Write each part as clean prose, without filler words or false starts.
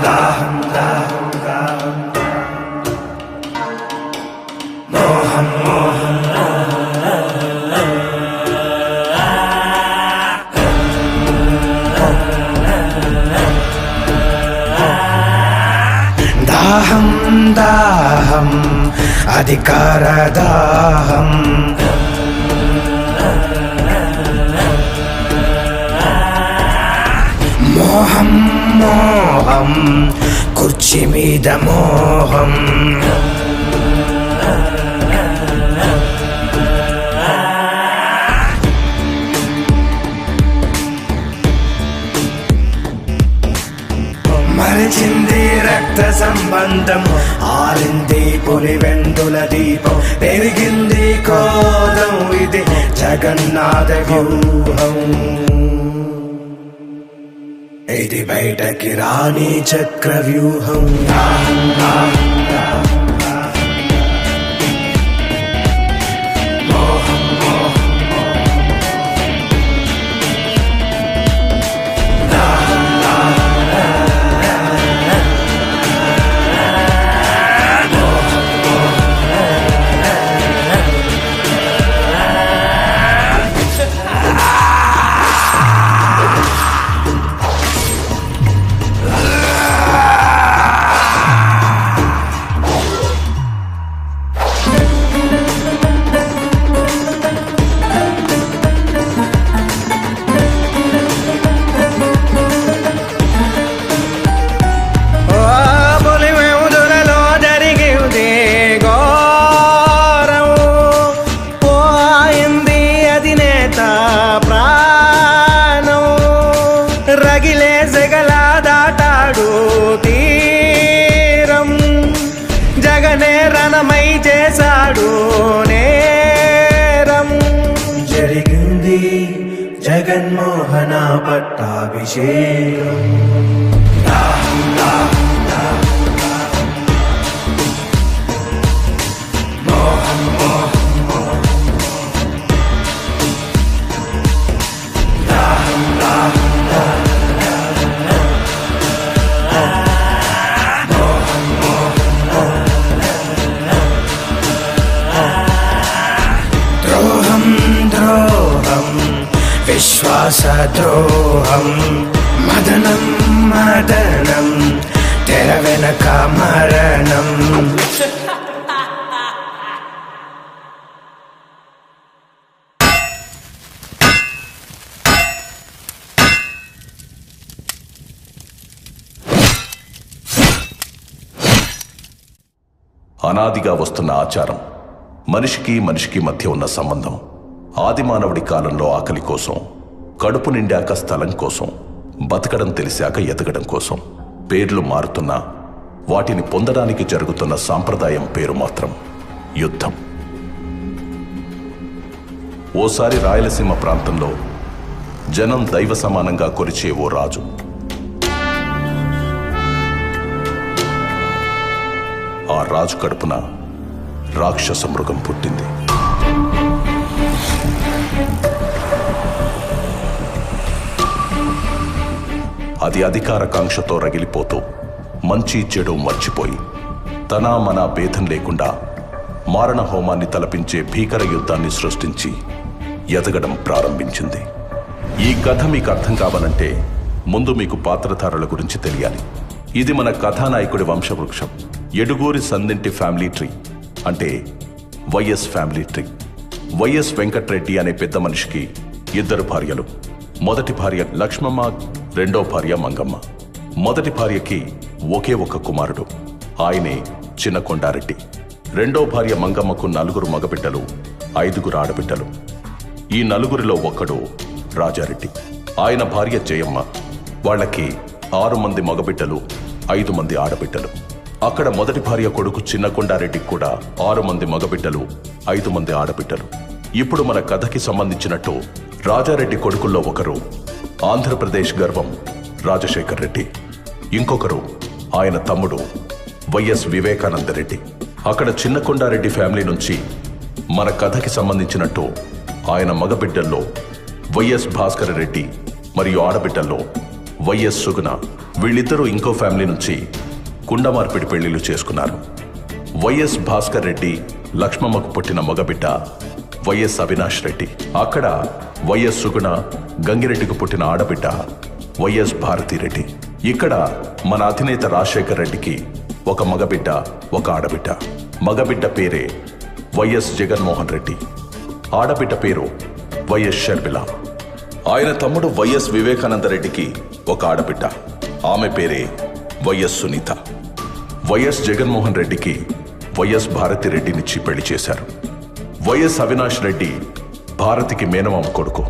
దాహం దాహం దాహం మోహం మోహం దాహం దాహం అధికార దాహం మోహం మోహం కుర్చీ మీద మోహం మరిచింది రక్త సంబంధం ఆరింది పులి వెందుల దీపం పెరిగింది కోదం ఇది జగన్నాథ వ్యూహం ఇది బయటకి రాని చక్ర వ్యూహం రగిలే జగలా దాటాడు తీరం జగనే రణమై చేశాడు నేరం జరిగింది జగన్మోహన పట్టాభిషేకం విశ్వాస ద్రోహం మదనం మదనం తెర వెనక మరణం అనాదిగా వస్తున్న ఆచారం మనిషికి మనిషికి మధ్య ఉన్న సంబంధం ఆదిమానవుడి కాలంలో ఆకలి కోసం కడుపు నిండాక స్థలం కోసం బతకడం తెలిసాక ఎదగడం కోసం పేర్లు మారుతున్నా వాటిని పొందడానికి జరుగుతున్న సాంప్రదాయం పేరు మాత్రం యుద్ధం. ఓసారి రాయలసీమ ప్రాంతంలో జనం దైవ సమానంగా కొలిచే ఓ రాజు. ఆ రాజు కడుపున రాక్షస మృగం పుట్టింది. అది అధికార కాంక్షతో రగిలిపోతూ మంచి చెడు మర్చిపోయి తన మన భేదం లేకుండా మారణ హోమాన్ని తలపించే భీకర యుద్ధాన్ని సృష్టించి ఎదగడం ప్రారంభించింది. ఈ కథ మీకు అర్థం కావాలంటే ముందు మీకు పాత్రధారుల గురించి తెలియాలి. ఇది మన కథానాయకుడి వంశవృక్షం. ఎడుగూరి సందింటి ఫ్యామిలీ ట్రీ, అంటే YS family tree. YS Venkatreddy అనే పెద్ద మనిషికి 2 భార్యలు. మొదటి భార్య లక్ష్మమ్మ, రెండో భార్య మంగమ్మ. మొదటి భార్యకి ఒకే ఒక కుమారుడు, ఆయనే చిన్న కొండారెడ్డి. రెండో భార్య మంగమ్మకు 4 మగబిడ్డలు, 5 ఆడబిడ్డలు. ఈ 4 ఒకడు రాజారెడ్డి, ఆయన భార్య జయమ్మ. వాళ్ళకి 6 మంది మగబిడ్డలు, 5 మంది ఆడబిడ్డలు. అక్కడ మొదటి భార్య కొడుకు చిన్న కొండారెడ్డికి కూడా 6 మంది మగబిడ్డలు, 5 మంది ఆడబిడ్డలు. ఇప్పుడు మన కథకి సంబంధించినట్టు రాజారెడ్డి కొడుకుల్లో ఒకరు ఆంధ్రప్రదేశ్ గర్వం రాజశేఖర్ రెడ్డి, ఇంకొకరు ఆయన తమ్ముడు వైఎస్ వివేకానందరెడ్డి. అక్కడ చిన్న కొండారెడ్డి ఫ్యామిలీ నుంచి మన కథకి సంబంధించినట్టు ఆయన మగబిడ్డల్లో వైఎస్ భాస్కర్ రెడ్డి మరియు ఆడబిడ్డల్లో వైఎస్ సుగుణ. వీళ్ళిద్దరూ ఇంకో ఫ్యామిలీ నుంచి కుండమార్పిడి పెళ్లిళ్ళు చేసుకున్నారు. వైఎస్ భాస్కర్ రెడ్డి లక్ష్మమ్మకు పుట్టిన మగబిడ్డ వైఎస్ అవినాష్ రెడ్డి. అక్కడ వైఎస్ సుగుణ గంగిరెడ్డికి పుట్టిన ఆడబిడ్డ వైఎస్ భారతిరెడ్డి. ఇక్కడ మన అధినేత రాజశేఖర్ రెడ్డికి ఒక మగబిడ్డ, ఒక ఆడబిడ్డ. మగబిడ్డ పేరే వైఎస్ జగన్మోహన్ రెడ్డి, ఆడబిడ్డ పేరు వైఎస్ షర్మిల. ఆయన తమ్ముడు వైఎస్ వివేకానంద రెడ్డికి ఒక ఆడబిడ్డ, ఆమె పేరే వైఎస్ సునీత. వైఎస్ జగన్మోహన్ రెడ్డికి వైఎస్ భారతిరెడ్డినిచ్చి పెళ్లి చేశారు. వైఎస్ అవినాష్ రెడ్డి భారతికి మేనమామ కొడుకు.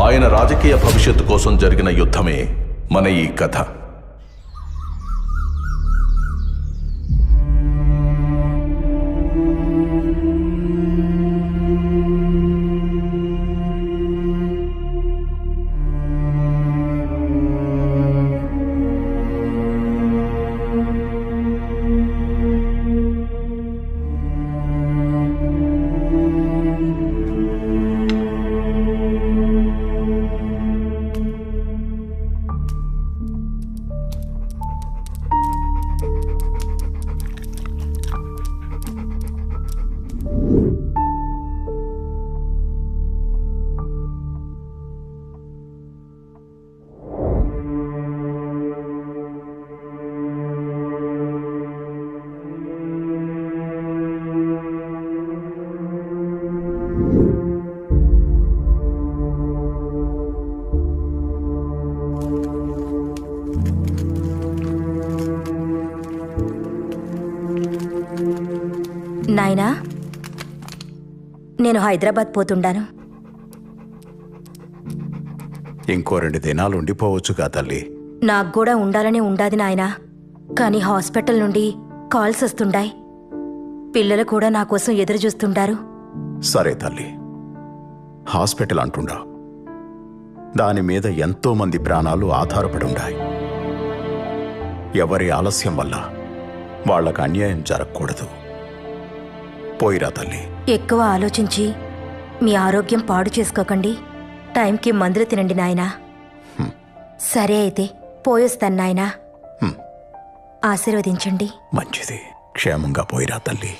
ఆయన రాజకీయ భవిష్యత్తు కోసం జరిగిన యుద్ధమే మన ఈ కథ. నాయనా, నేను హైదరాబాద్ పోతుండాను. ఇంకో 2 దినాలు ఉండిపోవచ్చుగా తల్లి. నాకు కూడా ఉండాలని ఉండాది నాయనా, కానీ హాస్పిటల్ నుండి కాల్స్ వస్తుండాయి. పిల్లలు కూడా నా కోసం ఎదురు చూస్తుండారు. సరే తల్లి, హాస్పిటల్ అంటుండా, దాని మీద ఎంతో మంది ప్రాణాలు ఆధారపడి ఉన్నాయి. ఎవరి ఆలస్యం వల్ల వాళ్ళకు అన్యాయం జరగకూడదు. పోయిరా తల్లి. ఎక్కువ ఆలోచించి మీ ఆరోగ్యం పాడు చేసుకోకండి. టైంకి మందులు తినండి నాయనా. సరే అయితే పోయొస్తాను నాయనా. ఆశీర్వదించండి. మంచిది, క్షేమంగా పోయిరా తల్లి.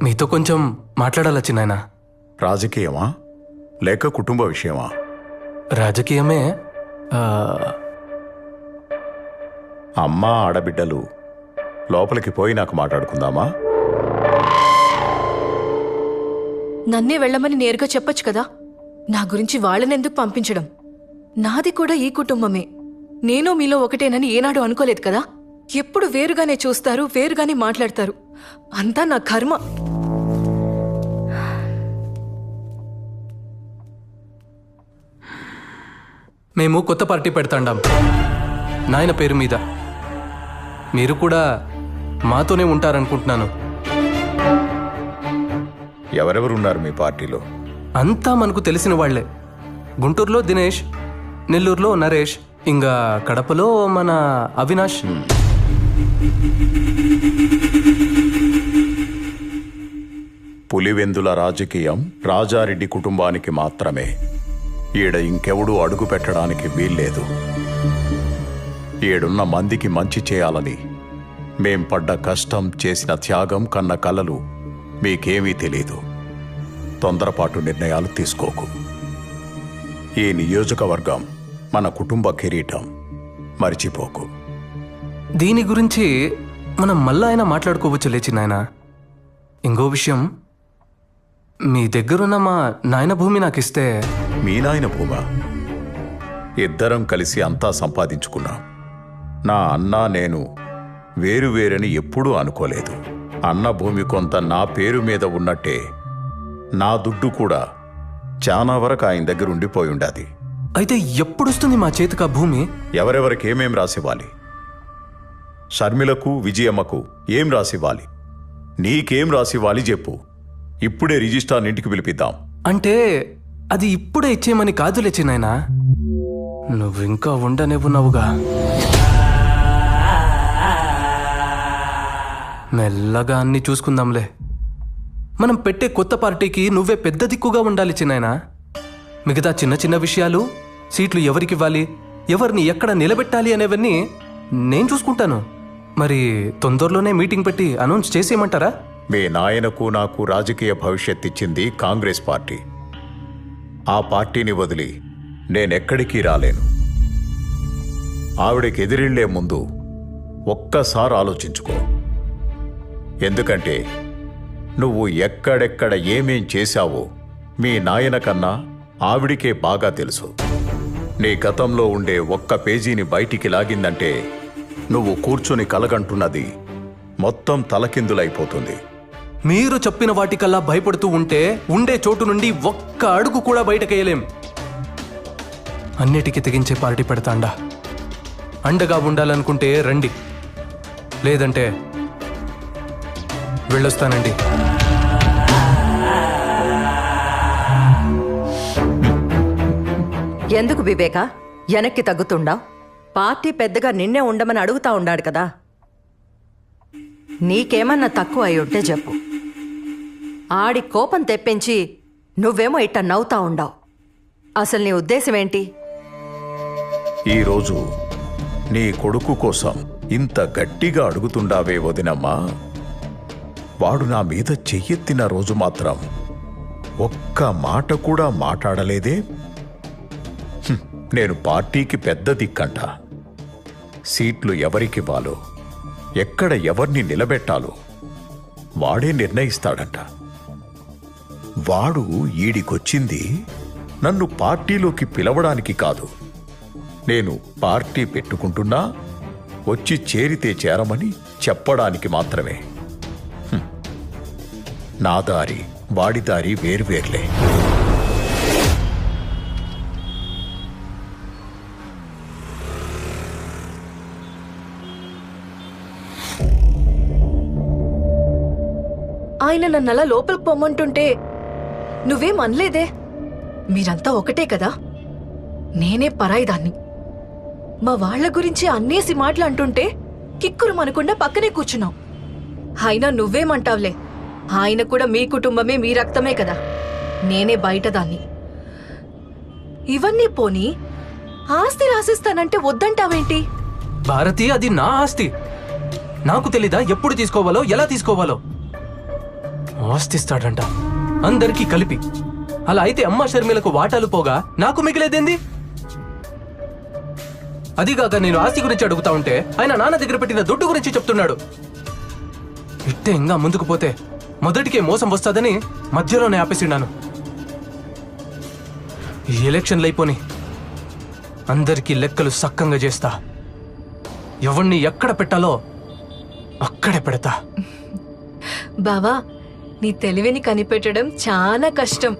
మీతో కొంచెం మాట్లాడాలొచ్చి నాయనా. రాజకీయమా లేక కుటుంబ విషయమా? రాజకీయమే. అమ్మా ఆడబిడ్డలు లోపలికి పోయి నాకు మాట్లాడుకుందామా? నన్నే వెళ్ళమని నేరుగా చెప్పొచ్చు కదా. నా గురించి వాళ్ళనెందుకు పంపించడం? నాది కూడా ఈ కుటుంబమే. నేను మీలో ఒకటేనని ఏనాడు అనుకోలేదు కదా. ఎప్పుడు వేరుగానే చూస్తారు, వేరుగానే మాట్లాడతారు. అంతా నా కర్మ. మేము కొత్త పార్టీ పెడతాండాం నాయన పేరు మీద. మీరు కూడా మాతోనే ఉంటారనుకుంటున్నాను. ఎవరెవరున్నారు మీ పార్టీలో? అంతా మనకు తెలిసిన వాళ్లే. గుంటూరులో దినేష్, నెల్లూరులో నరేష్, ఇంకా కడపలో మన అవినాష్. పులివెందుల రాజకీయం రాజారెడ్డి కుటుంబానికి మాత్రమే. ఈడ ఇంకెవడూ అడుగు పెట్టడానికి వీల్లేదు. ఏడున్న మందికి మంచి చేయాలని మేం పడ్డ కష్టం, చేసిన త్యాగం, కన్న కలలు మీకేమీ తెలీదు. తొందరపాటు నిర్ణయాలు తీసుకోకు. ఈ నియోజకవర్గం మన కుటుంబ కిరీటం, మర్చిపోకు. దీని గురించి మనం మళ్ళా అయినా మాట్లాడుకోవచ్చు లేచి నాయన. ఇంకో విషయం, మీ దగ్గరున్న మా నాయన భూమి నాకిస్తే. మీ నాయన భూమా? ఇద్దరం కలిసి అంతా సంపాదించుకున్నాం. నా అన్న, నేను వేరువేరని ఎప్పుడూ అనుకోలేదు. అన్న భూమి కొంత నా పేరు మీద ఉన్నట్టే నా దుడ్డు కూడా చాలా వరకు ఆయన దగ్గర ఉండిపోయి ఉండాది. అయితే ఎప్పుడొస్తుంది మా చేతికి ఆ భూమి? ఎవరెవరికి ఏమేం రాసివ్వాలి? షర్మిలకు, విజయమ్మకు ఏం రాసివ్వాలి? నీకేం రాసివ్వాలి చెప్పు. ఇప్పుడే రిజిస్ట్రార్ ఇంటికి పిలిపిద్దాం. అంటే అది ఇప్పుడే ఇచ్చేయమని కాదులే చిన్నాయనా, నువ్వింకా ఉండనివ్వున్నావుగా. మెల్లగా అన్ని చూసుకుందాంలే. మనం పెట్టే కొత్త పార్టీకి నువ్వే పెద్ద దిక్కుగా ఉండాలి చిన్నాయనా. మిగతా చిన్న చిన్న విషయాలు, సీట్లు ఎవరికివ్వాలి, ఎవరిని ఎక్కడ నిలబెట్టాలి అనేవన్నీ నేను చూసుకుంటాను. మరి తొందరలోనే మీటింగ్ పెట్టి అనౌన్స్ చేసేయమంటారా? మీ నాయనకు నాకు రాజకీయ భవిష్యత్ ఇచ్చింది కాంగ్రెస్ పార్టీ. ఆ పార్టీని వదిలి నేనెక్కడికి రాలేను. ఆవిడకి ఎదిరిళ్లే ముందు ఒక్కసారి ఆలోచించుకో. ఎందుకంటే నువ్వు ఎక్కడెక్కడ ఏమేం చేశావో మీ నాయన కన్నా ఆవిడికే బాగా తెలుసు. నీ గతంలో ఉండే ఒక్క పేజీని బయటికి లాగిందంటే నువ్వు కూర్చొని కలగంటున్నది మొత్తం తలకిందులైపోతుంది. మీరు చెప్పిన వాటికల్లా భయపడుతూ ఉంటే ఉండే చోటు నుండి ఒక్క అడుగు కూడా బయటకేయలేం. అన్నిటికీ తెగించే పార్టీ పెడతాండా. అండగా ఉండాలనుకుంటే రండి, లేదంటే వెళ్ళొస్తానండి. ఎందుకు వివేక వెనక్కి తగ్గుతుండా? పార్టీ పెద్దగా నిన్నే ఉండమని అడుగుతా ఉండాడు కదా. నీకేమన్నా తక్కువ అయి ఉంటే చెప్పు. ఆడి కోపం తెప్పించి నువ్వేమో ఇట్ట నవ్వుతా ఉండావు. అసలు నీ ఉద్దేశం ఏంటి? ఈరోజు నీ కొడుకు కోసం ఇంత గట్టిగా అడుగుతుండావే వదినమ్మా. వాడు నా మీద చెయ్యెత్తిన రోజు మాత్రం ఒక్క మాట కూడా మాట్లాడలేదే. నేను పార్టీకి పెద్ద దిక్కంట. సీట్లు ఎవరికివ్వాలో, ఎక్కడ ఎవరిని నిలబెట్టాలో వాడే నిర్ణయిస్తాడంట. వాడు ఈడికొచ్చింది నన్ను పార్టీలోకి పిలవడానికి కాదు. నేను పార్టీ పెట్టుకుంటున్నా వచ్చి చేరితే చేరమని చెప్పడానికి మాత్రమే. నా దారి వాడి దారి వేర్వేర్లే. ఆయన నన్నలా లోపలికి పొమ్మంటుంటే నువ్వేం అనలేదే. మీరంతా ఒకటే కదా, నేనే పరాయిదాన్ని. మా వాళ్ల గురించి అన్నేసి మాటలు అంటుంటే కిక్కురు మనకుండా పక్కనే కూర్చున్నావు. అయినా నువ్వేమంటావులే, ఆయన కూడా మీ కుటుంబమే, మీ రక్తమే కదా. నేనే బయటదాన్ని. ఇవన్నీ పోనీ ఆస్తి రాసిస్తానంటే వద్దంటావేంటి? భారతి, అది నా ఆస్తి. నాకు తెలీదా ఎప్పుడు తీసుకోవాలో, ఎలా తీసుకోవాలో? ఆస్తిస్తాడంట అందరికీ కలిపి. అలా అయితే అమ్మ షర్మిలకు వాటాలు పోగా నాకు మిగిలేదేంది? అదిగాక నేను ఆస్తి గురించి అడుగుతా ఉంటే ఆయన నాన్న దగ్గర పెట్టిన దుడ్డు గురించి చెప్తున్నాడు. ఇట్టే ఇంకా ముందుకు పోతే మొదటికే మోసం వస్తుందని మధ్యలోనే ఆపేసిన్నాను. ఈ ఎలక్షన్లు అయిపోని అందరికీ లెక్కలు సక్కంగా చేస్తా. ఎవరిని ఎక్కడ పెట్టాలో అక్కడే పెడతా. బావా, నీ తెలివిని కనిపెట్టడం చాలా కష్టం.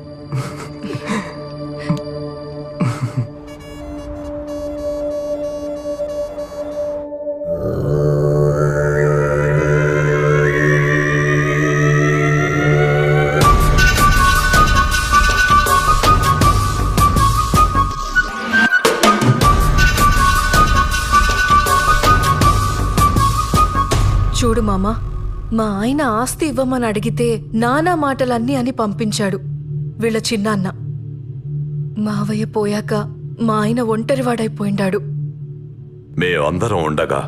చూడు మామా, మా ఆయన ఆస్తి ఇవ్వమని అడిగితే నానా మాటలన్నీ అని పంపించాడు వీళ్ళ చిన్నాన్న. మావయ్య పోయాక మా ఆయన ఒంటరివాడైపోయిండాడు. మేమందరం ఉండగా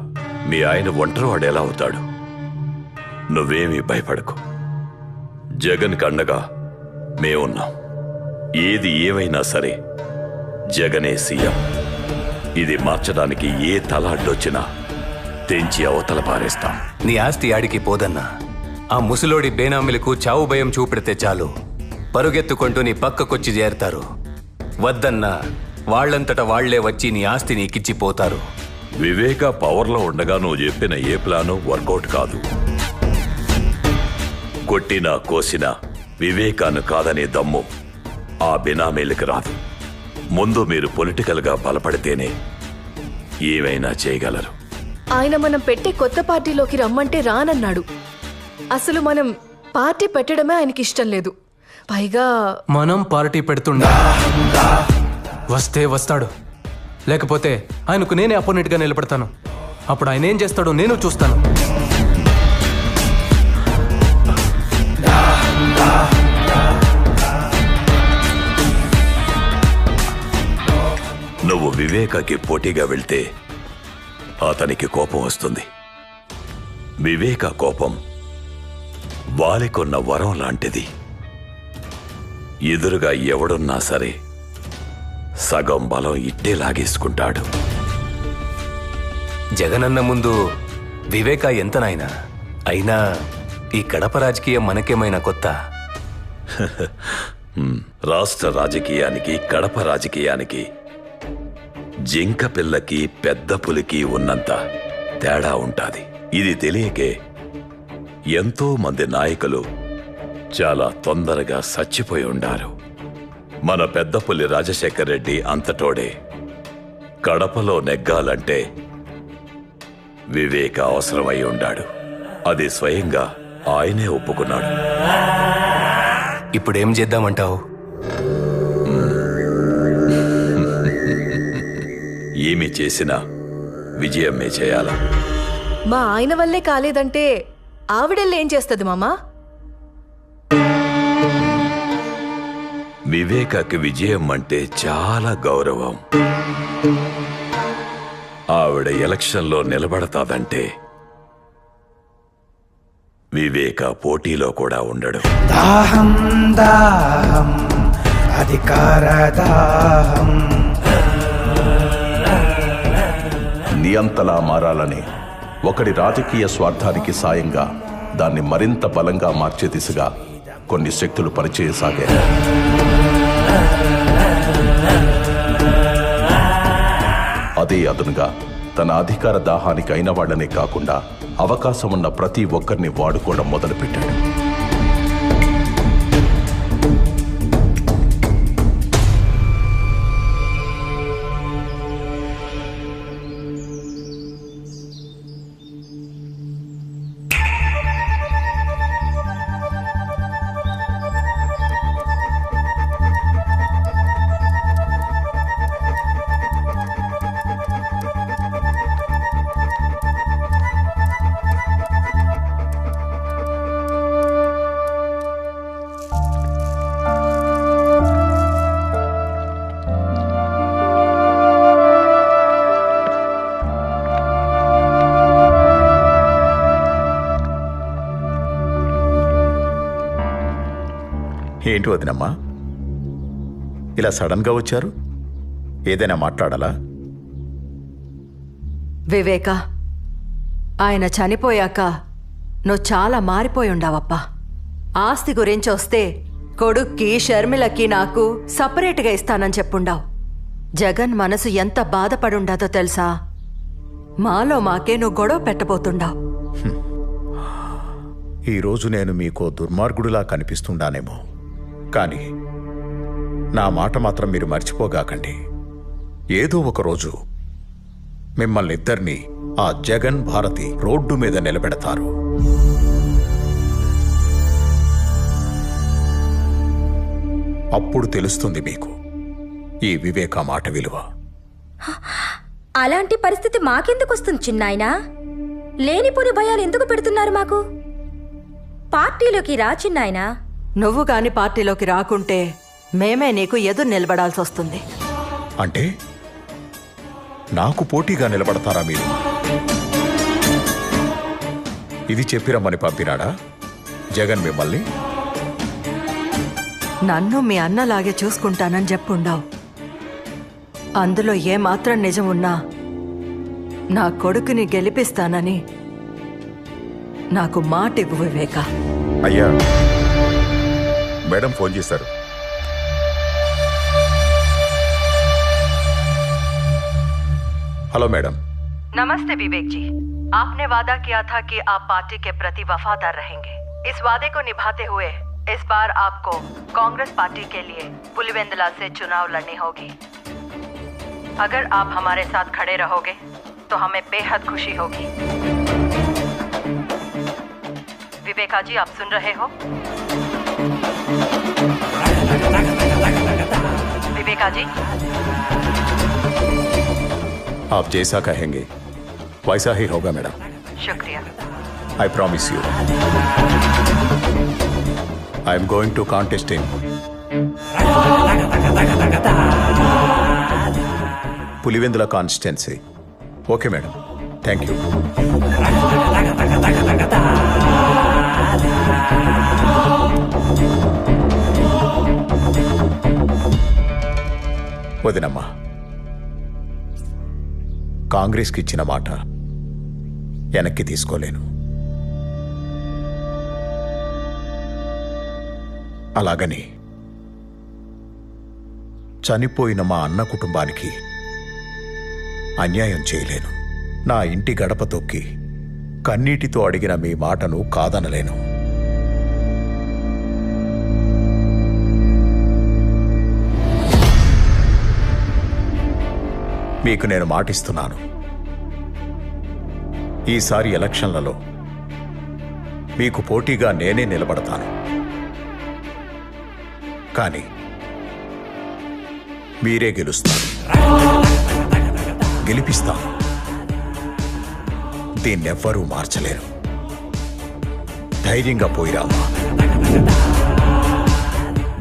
మీ ఆయన ఒంటరివాడు ఎలా అవుతాడు? నువ్వేమీ భయపడకు. జగన్ కండగా మేమున్నాం. ఏది ఏమైనా సరే జగనే సీఎం. ఇది మార్చడానికి ఏ తల అడ్డొచ్చినా తెంచి అవతల పారేస్తాం. నీ ఆస్తి ఆడికి పోదన్నా. ఆ ముసలోడి బేనామిలకు చావు భయం చూపెడితే చాలు, పరుగెత్తుకుంటూ నీ పక్కకొచ్చి చేరతారు. వద్దన్నా వాళ్లంతట వాళ్లే వచ్చి నీ ఆస్తి నీకిచ్చిపోతారు. వివేక పవర్లో ఉండగా నువ్వు చెప్పిన ఏ ప్లాను వర్కౌట్ కాదు. కొట్టినా కోసినా వివేకాన్ని కాదనే దమ్ము ఆ బినామీలకు రాదు. ముందు మీరు పొలిటికల్గా బలపడితేనే ఏమైనా చేయగలరు. ఆయన మనం పెట్టే కొత్త పార్టీలోకి రమ్మంటే రానన్నాడు. అసలు మనం పార్టీ పెట్టడమే ఆయనకి ఇష్టం లేదు. పైగా మనం పార్టీ పెడుతుండే వస్తే వస్తాడు, లేకపోతే ఆయనకు నేనే అపోనెంట్గా నిలబడతాను. అప్పుడు ఆయన ఏం చేస్తాడో నేను చూస్తాను. నువ్వు వివేకకి పోటీగా వెళ్తే అతనికి కోపం వస్తుంది. వివేక కోపం వాలికొన్న వరం లాంటిది. ఎదురుగా ఎవడున్నా సరే సగం బలం ఇట్టే లాగేసుకుంటాడు. జగనన్న ముందు వివేక ఎంత నాయనా? అయినా ఈ కడప రాజకీయం మనకేమైనా కొత్త? రాష్ట్ర రాజకీయానికి కడప రాజకీయానికి జింక పిల్లకి పెద్ద పులికి ఉన్నంత తేడా ఉంటాది. ఇది తెలియకే ఎంతో మంది నాయకులు చాలా తొందరగా చచ్చిపోయి ఉండారు. మన పెద్ద పులి రాజశేఖర్ రెడ్డి అంతటోడే. కడపలో నెగ్గాలంటే వివేక అవసరమై ఉండాడు. అది స్వయంగా ఆయనే ఒప్పుకున్నాడు. ఇప్పుడేం చేద్దామంటావు? ఏమి చేసినా విజయమే చేయాలా? మా ఆయన వల్లే కాలేదంటే ఆవిడెళ్ళి ఏం చేస్తుంది మామా? వివేకకి విజయం అంటే చాలా గౌరవం. ఆవిడ ఎలక్షన్లో నిలబడతాదంటే వివేక పోటీలో కూడా ఉండడు. దాహం దాహం అధికార దాహం. నియంతలా మారాలని ఒకడి రాజకీయ స్వార్థానికి సాయంగా దాన్ని మరింత బలంగా మార్చే దిశగా కొన్ని శక్తులు పనిచేయసాగాయి. అదే అదునుగా తన అధికార దాహానికి అయిన వాళ్లనే కాకుండా అవకాశం ఉన్న ప్రతి ఒక్కరిని వాడుకోవడం మొదలుపెట్టాడు. ఏంటి వదినమ్మా ఇలా సడన్ గా వచ్చారు? ఏదైనా మాట్లాడాలా? వివేక, ఆయన చనిపోయాక నువ్వు చాలా మారిపోయి ఉండావప్పా. ఆస్తి గురించి వస్తే కొడుక్కి షర్మిలకి నాకు సపరేట్గా ఇస్తానని చెప్పుండావు. జగన్ మనసు ఎంత బాధపడుండాదో తెలుసా? మాలో మాకే నువ్వు గొడవ పెట్టబోతుండావు. ఈరోజు నేను మీకో దుర్మార్గుడిలా కనిపిస్తుండానేమో, కానీ నా మాట మాత్రం మీరు మర్చిపోగాకండి. ఏదో ఒక రోజు మిమ్మల్ని ఇద్దరినీ ఆ జగన్ భారతి రోడ్డు మీద నిలబెడతారు. అప్పుడు తెలుస్తుంది మీకు ఈ వివేక మాట విలువ. అలాంటి పరిస్థితి మాకెందుకు వస్తుంది చిన్నాయనా? లేనిపోని భయాలు ఎందుకు పెడుతున్నారు మాకు? పార్టీలోకి రా చిన్నాయనా. నువ్వు గాని పార్టీలోకి రాకుంటే మేమే నీకు ఎదురు నిలబడాల్సి వస్తుంది. అంటే నాకు పోటీగా నిలబడతారా మీరు? ఇది చెప్పిరమ్మని పంపినాడా జగన్ మిమ్మల్ని? నన్ను మీ అన్నలాగే చూసుకుంటానని చెప్పుండావు. అందులో ఏమాత్రం నిజం ఉన్నా నా కొడుకుని గెలిపిస్తానని నాకు మాట ఇవ్వు వివేక. అయ్యా, మేడం ఫోన్ చేశారు. Hello madam. नमस्ते विवेक जी। आपने वादा किया था कि आप पार्टी के प्रति वफादार रहेंगे। इस वादे को निभाते हुए इस बार आपको कांग्रेस पार्टी के लिए पुलिवेंदला से चुनाव लड़नी होगी। अगर आप हमारे साथ खड़े रहोगे तो हमें बेहद खुशी होगी। विवेका जी, आप सुन रहे हो? विवेका जी, आप जैसा कहेंगे वैसा ही होगा मैडम। शुक्रिया। I promise you. I am going to contest in Pulivendula constituency. Okay madam, thank you. వదినమ్మా, కాంగ్రెస్కి ఇచ్చిన మాట వెనక్కి తీసుకోలేను. అలాగని చనిపోయిన మా అన్న కుటుంబానికి అన్యాయం చేయలేను. నా ఇంటి గడప తొక్కి కన్నీటితో అడిగిన మీ మాటను కాదనలేను. మీకు నేను మాటిస్తున్నాను, ఈసారి ఎలక్షన్లలో మీకు పోటీగా నేనే నిలబడతాను. కానీ మీరే గెలుస్తారు, గెలిపిస్తాను. దీన్నెవ్వరూ మార్చలేరు. ధైర్యంగా పోయిరామా.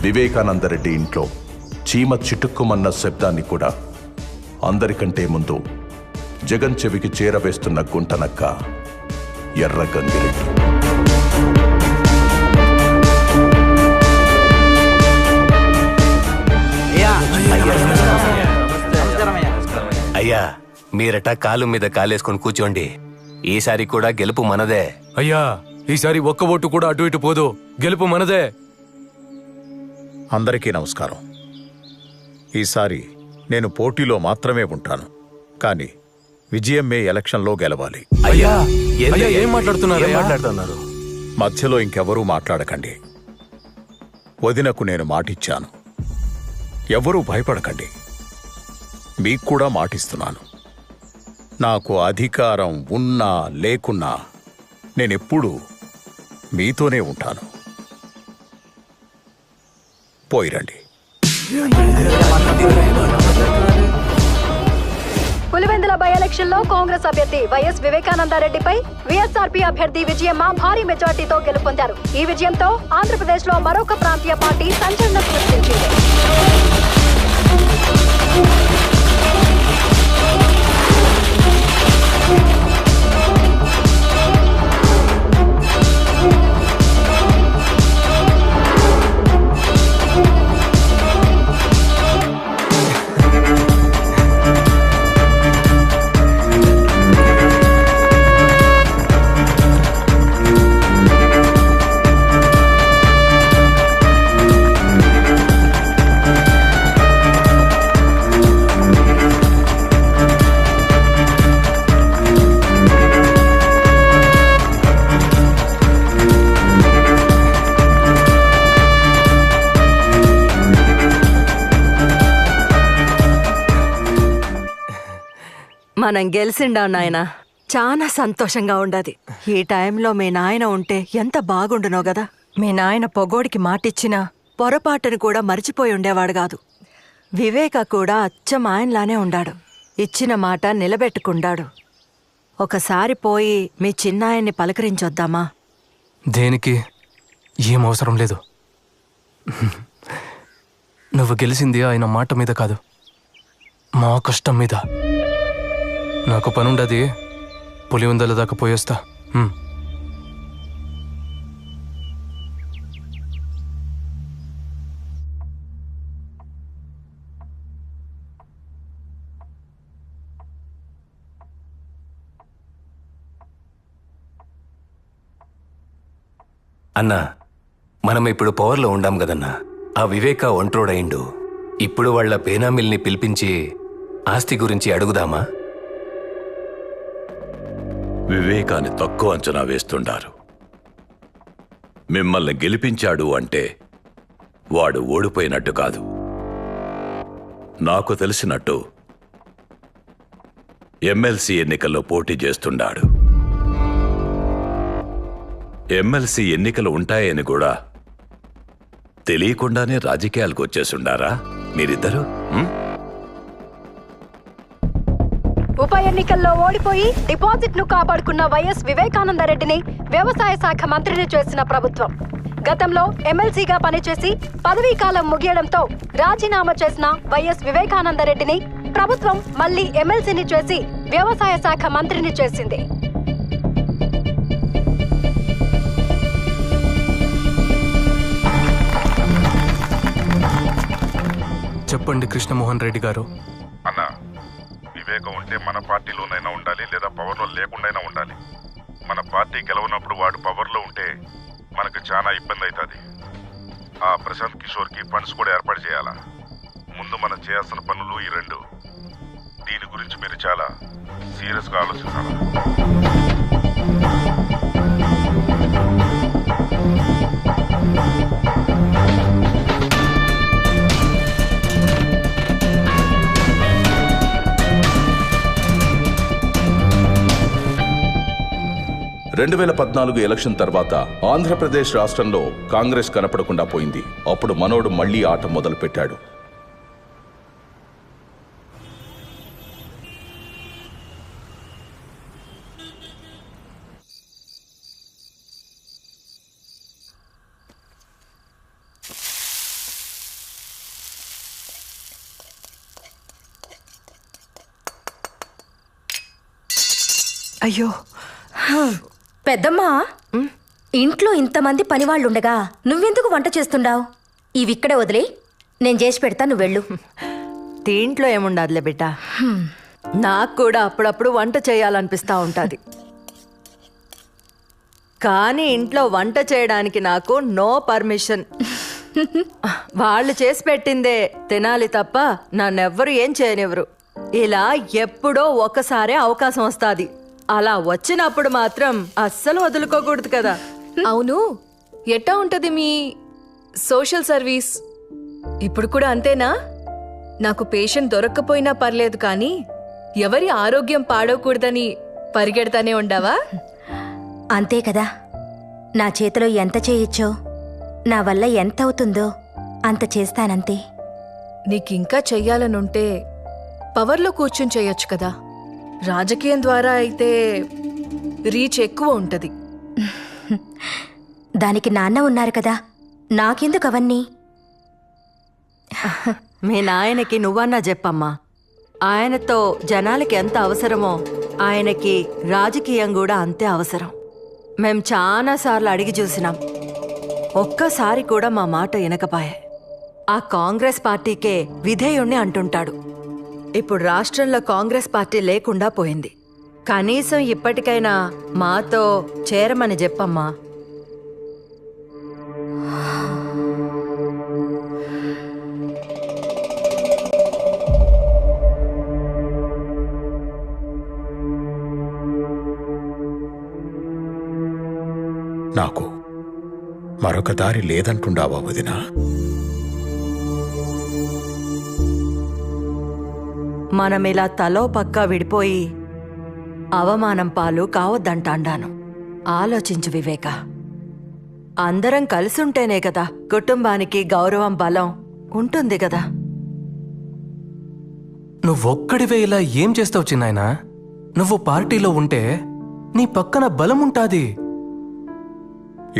వివేకానందరెడ్డి ఇంట్లో చీమ చిటుక్కుమన్న శబ్దాన్ని కూడా అందరికంటే ముందు జగన్ చెవికి చేరవేస్తున్న గుంటనక్క ఎర్ర గంగిరెడ్డి. అయ్యా, మీరట కాలు మీద కాలేసుకొని కూర్చోండి. ఈసారి కూడా గెలుపు మనదే. అయ్యా, ఈసారి ఒక్క ఓటు కూడా అటు ఇటు పోదు, గెలుపు మనదే. అందరికీ నమస్కారం. ఈసారి నేను పోటీలో మాత్రమే ఉంటాను, కానీ విజయం మే ఎలక్షన్లో గెలవాలి. అయ్యా, ఏం మాట్లాడుతున్నారు? మధ్యలో ఇంకెవరూ మాట్లాడకండి. వదినకు నేను మాటిచ్చాను. ఎవరూ భయపడకండి. మీకు కూడా మాటిస్తున్నాను. నాకు అధికారం ఉన్నా లేకున్నా నేనెప్పుడూ మీతోనే ఉంటాను. పోయిరండి. పులివెందుల బై ఎలక్షన్ లో కాంగ్రెస్ అభ్యర్థి వైఎస్ వివేకానందరెడ్డిపై వైఎస్ఆర్పీ అభ్యర్థి విజయమ్మ భారీ మెజార్టీతో గెలుపొందారు. ఈ విజయంతో ఆంధ్రప్రదేశ్ లో మరొక ప్రాంతీయ పార్టీ సంచలనం సృష్టించింది. మనం గెలిచిండా నాయన, చాలా సంతోషంగా ఉండదు. ఈ టైంలో మీ నాయన ఉంటే ఎంత బాగుండునో గదా. మీ నాయన పొగోడికి మాటిచ్చినా పొరపాటును కూడా మర్చిపోయి ఉండేవాడు కాదు. వివేక కూడా అచ్చం ఆయనలానే ఉండాడు. ఇచ్చిన మాట నిలబెట్టుకుండాడు. ఒకసారి పోయి మీ చిన్నాయన్ని పలకరించొద్దామా? దేనికి? ఏం అవసరం లేదు. నువ్వు గెలిచింది ఆయన మాట మీద కాదు, మా కష్టం మీద. నాకు పనుండది, పులివెందుల దాకా పోయేస్తా. అన్నా, మనం ఇప్పుడు పవర్లో ఉండాం కదన్నా. ఆ వివేక ఒంట్రోడయిండు. ఇప్పుడు వాళ్ళ పేనామిల్ని పిలిపించి ఆస్తి గురించి అడుగుదామా? వివేకాన్ని తక్కువ అంచనా వేస్తుండారు. మిమ్మల్ని గెలిపించాడు అంటే వాడు ఓడిపోయినట్టు కాదు. నాకు తెలిసినట్టు ఎమ్మెల్సీ ఎన్నికల్లో పోటీ చేస్తుండాడు. ఎమ్మెల్సీ ఎన్నికలు ఉంటాయని కూడా తెలియకుండానే రాజకీయాలకు వచ్చేసుండారా మీరిద్దరూ? ఉప ఎన్నికల్లో ఓడిపోయి డిపాజిట్ ను కాపాడుకున్న వైఎస్ వివేకానందరెడ్డిని వ్యవసాయ శాఖ మంత్రిని చేసిన ప్రభుత్వం గతంలో ఎమ్మెల్సీగా పనిచేసి పదవీ కాలం ముగియడంతో రాజీనామా చేసిన వైఎస్ వివేకానందరెడ్డిని ప్రభుత్వం మళ్లీ ఎమ్మెల్సీని చేసి వ్యవసాయ శాఖ మంత్రిని చేసింది. చెప్పండి కృష్ణమోహన్ రెడ్డి గారు. అన్నా, వివేకం ఉంటే మన పార్టీలోనైనా ఉండాలి, లేదా పవర్లో లేకుండాయినా ఉండాలి. మన పార్టీ గెలవనప్పుడు వాడు పవర్లో ఉంటే మనకు చాలా ఇబ్బంది అవుతుంది. ఆ ప్రశాంత్ కిషోర్కి ఫండ్స్ కూడా ఏర్పాటు చేయాలా. ముందు మనం చేయాల్సిన పనులు ఈ రెండు. దీని గురించి మీరు చాలా సీరియస్గా ఆలోచించాలి. 2014 ఎలక్షన్ తర్వాత ఆంధ్రప్రదేశ్ రాష్ట్రంలో కాంగ్రెస్ కనపడకుండా పోయింది. అప్పుడు మనోడు మళ్లీ ఆట మొదలు పెట్టాడు. అయ్యో పెద్దమ్మా, ఇంట్లో ఇంతమంది పనివాళ్ళుండగా నువ్వెందుకు వంట చేస్తుండావు? ఇవిక్కడే వదిలే, నేను చేసి పెడతా, నువ్వు వెళ్ళు. దీంట్లో ఏముండదులే బిడ్డ, నాకు కూడా అప్పుడప్పుడు వంట చేయాలనిపిస్తూ ఉంటుంది. కానీ ఇంట్లో వంట చేయడానికి నాకు నో పర్మిషన్. వాళ్ళు చేసి పెట్టిందే తినాలి తప్ప నన్నెవ్వరు ఏం చేయనివ్వరు. ఇలా ఎప్పుడో ఒకసారే అవకాశం వస్తుంది. అలా వచ్చినప్పుడు మాత్రం అస్సలు వదులుకోకూడదు కదా. అవును, ఎట్టా ఉంటది మీ సోషల్ సర్వీస్? ఇప్పుడు కూడా అంతేనా? నాకు పేషెంట్ దొరక్కపోయినా పర్లేదు, కానీ ఎవరి ఆరోగ్యం పాడవకూడదని పరిగెడతానే ఉండవా? అంతే కదా. నా చేతిలో ఎంత చేయొచ్చో, నా వల్ల ఎంత అవుతుందో అంత చేస్తానంతే. నీకింకా చెయ్యాలనుంటే పవర్లో కూర్చుని చేయొచ్చు కదా. రాజకీయం ద్వారా అయితే రీచ్ ఎక్కువ ఉంటది. దానికి నాన్న ఉన్నారు కదా, నాకెందుకు అవన్నీ? మీ నాయనకి నువ్వన్నా చెప్పమ్మా. ఆయనతో జనాలకి ఎంత అవసరమో ఆయనకి రాజకీయం కూడా అంతే అవసరం. మేం చాలాసార్లు అడిగి చూసినాం, ఒక్కసారి కూడా మా మాట వినకపాయే. ఆ కాంగ్రెస్ పార్టీకే విధేయుణ్ణి అంటుంటాడు. ఇప్పుడు రాష్ట్రంలో కాంగ్రెస్ పార్టీ లేకుండా పోయింది. కనీసం ఇప్పటికైనా మాతో చేరమని చెప్పమ్మా. నాకు మరొక దారి లేదంటుండావా వదినా? మనమిలా తలో పక్కా విడిపోయి అవమానం పాలు కావద్దంటాండాను. ఆలోచించు వివేక, అందరం కలిసుంటేనే కదా కుటుంబానికి గౌరవం, బలం ఉంటుంది కదా. నువ్వొక్కడివే ఇలా ఏం చేస్తావు చిన్నాయనా? నువ్వు పార్టీలో ఉంటే నీ పక్కన బలం ఉంటాది.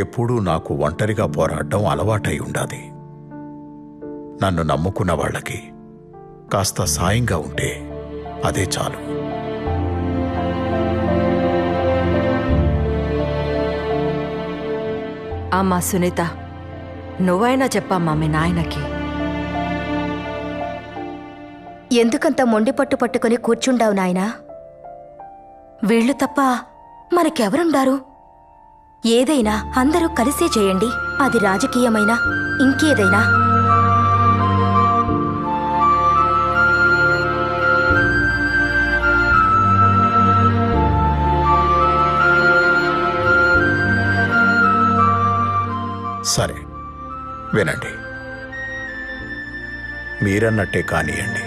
ఎప్పుడూ నాకు ఒంటరిగా పోరాడడం అలవాటై ఉండాది. నన్ను నమ్ముకున్న వాళ్ళకి కాస్త సాయంగా ఉంటే అదే చాలు. అమ్మా సునీత, నువ్వైనా చెప్పమ్మా మీ నాయనకి. ఎందుకంత మొండి పట్టు పట్టుకుని కూర్చుండావు నాయనా? వీళ్ళు తప్ప మనకెవరుండారు? ఏదైనా అందరూ కలిసే చేయండి, అది రాజకీయమైనా ఇంకేదైనా. సరే వినండి, మీరన్నట్టే కానియండి.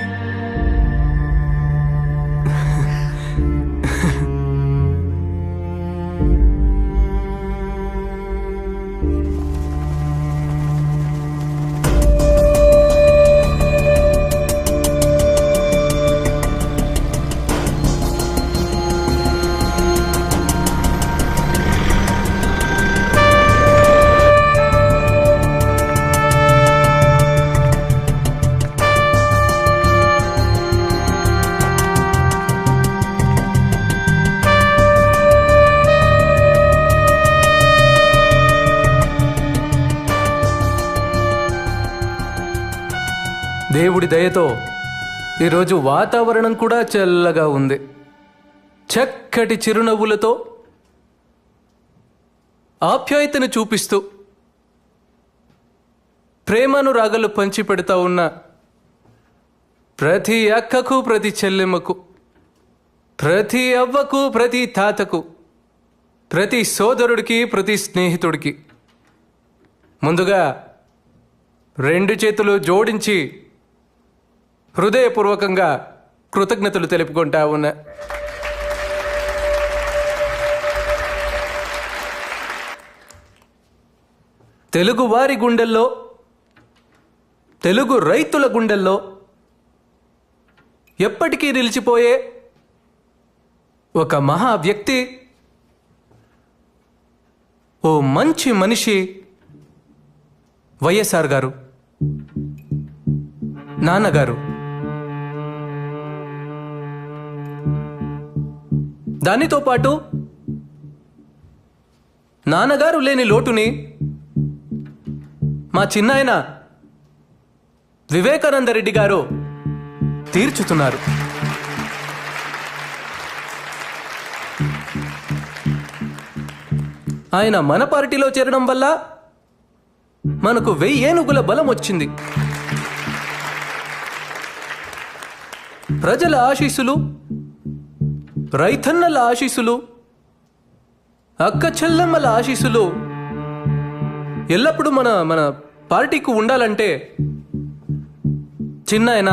దేవుడి దయతో ఈరోజు వాతావరణం కూడా చల్లగా ఉంది. చక్కటి చిరునవ్వులతో ఆప్యాయతను చూపిస్తూ ప్రేమానురాగాలు పంచిపెడతా ఉన్న ప్రతి అక్కకు, ప్రతి చెల్లెమ్మకు, ప్రతి అవ్వకు, ప్రతి తాతకు, ప్రతి సోదరుడికి, ప్రతి స్నేహితుడికి ముందుగా 2 చేతులు జోడించి హృదయపూర్వకంగా కృతజ్ఞతలు తెలుపుకుంటా ఉన్నా. తెలుగు వారి గుండెల్లో, తెలుగు రైతుల గుండెల్లో ఎప్పటికీ నిలిచిపోయే ఒక మహా వ్యక్తి, ఓ మంచి మనిషి వైఎస్ఆర్ గారు, నాన్నగారు. దానితో పాటు నాన్నగారు లేని లోటుని మా చిన్నాయన వివేకానందరెడ్డి గారు తీర్చుతున్నారు. ఆయన మన పార్టీలో చేరడం వల్ల మనకు 1000 ఏనుగుల బలం వచ్చింది. ప్రజల ఆశీస్సులు, రైతన్నల ఆశీస్సులు, అక్క చెల్లెమ్మల ఆశీస్సులు ఎల్లప్పుడూ మన పార్టీకి ఉండాలంటే చిన్నాయన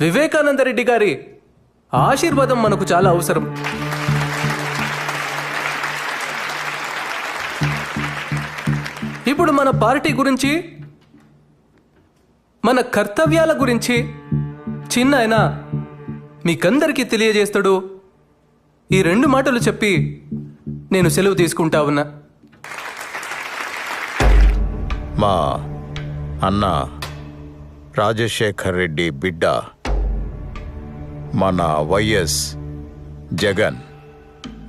వివేకానందరెడ్డి గారి ఆశీర్వాదం మనకు చాలా అవసరం. ఇప్పుడు మన పార్టీ గురించి, మన కర్తవ్యాల గురించి చిన్నాయన మీకందరికీ తెలియజేస్తాడు. ఈ 2 మాటలు చెప్పి నేను సెలవు తీసుకుంటా ఉన్నా. మా అన్న రాజశేఖర్ రెడ్డి బిడ్డ మన వైఎస్ జగన్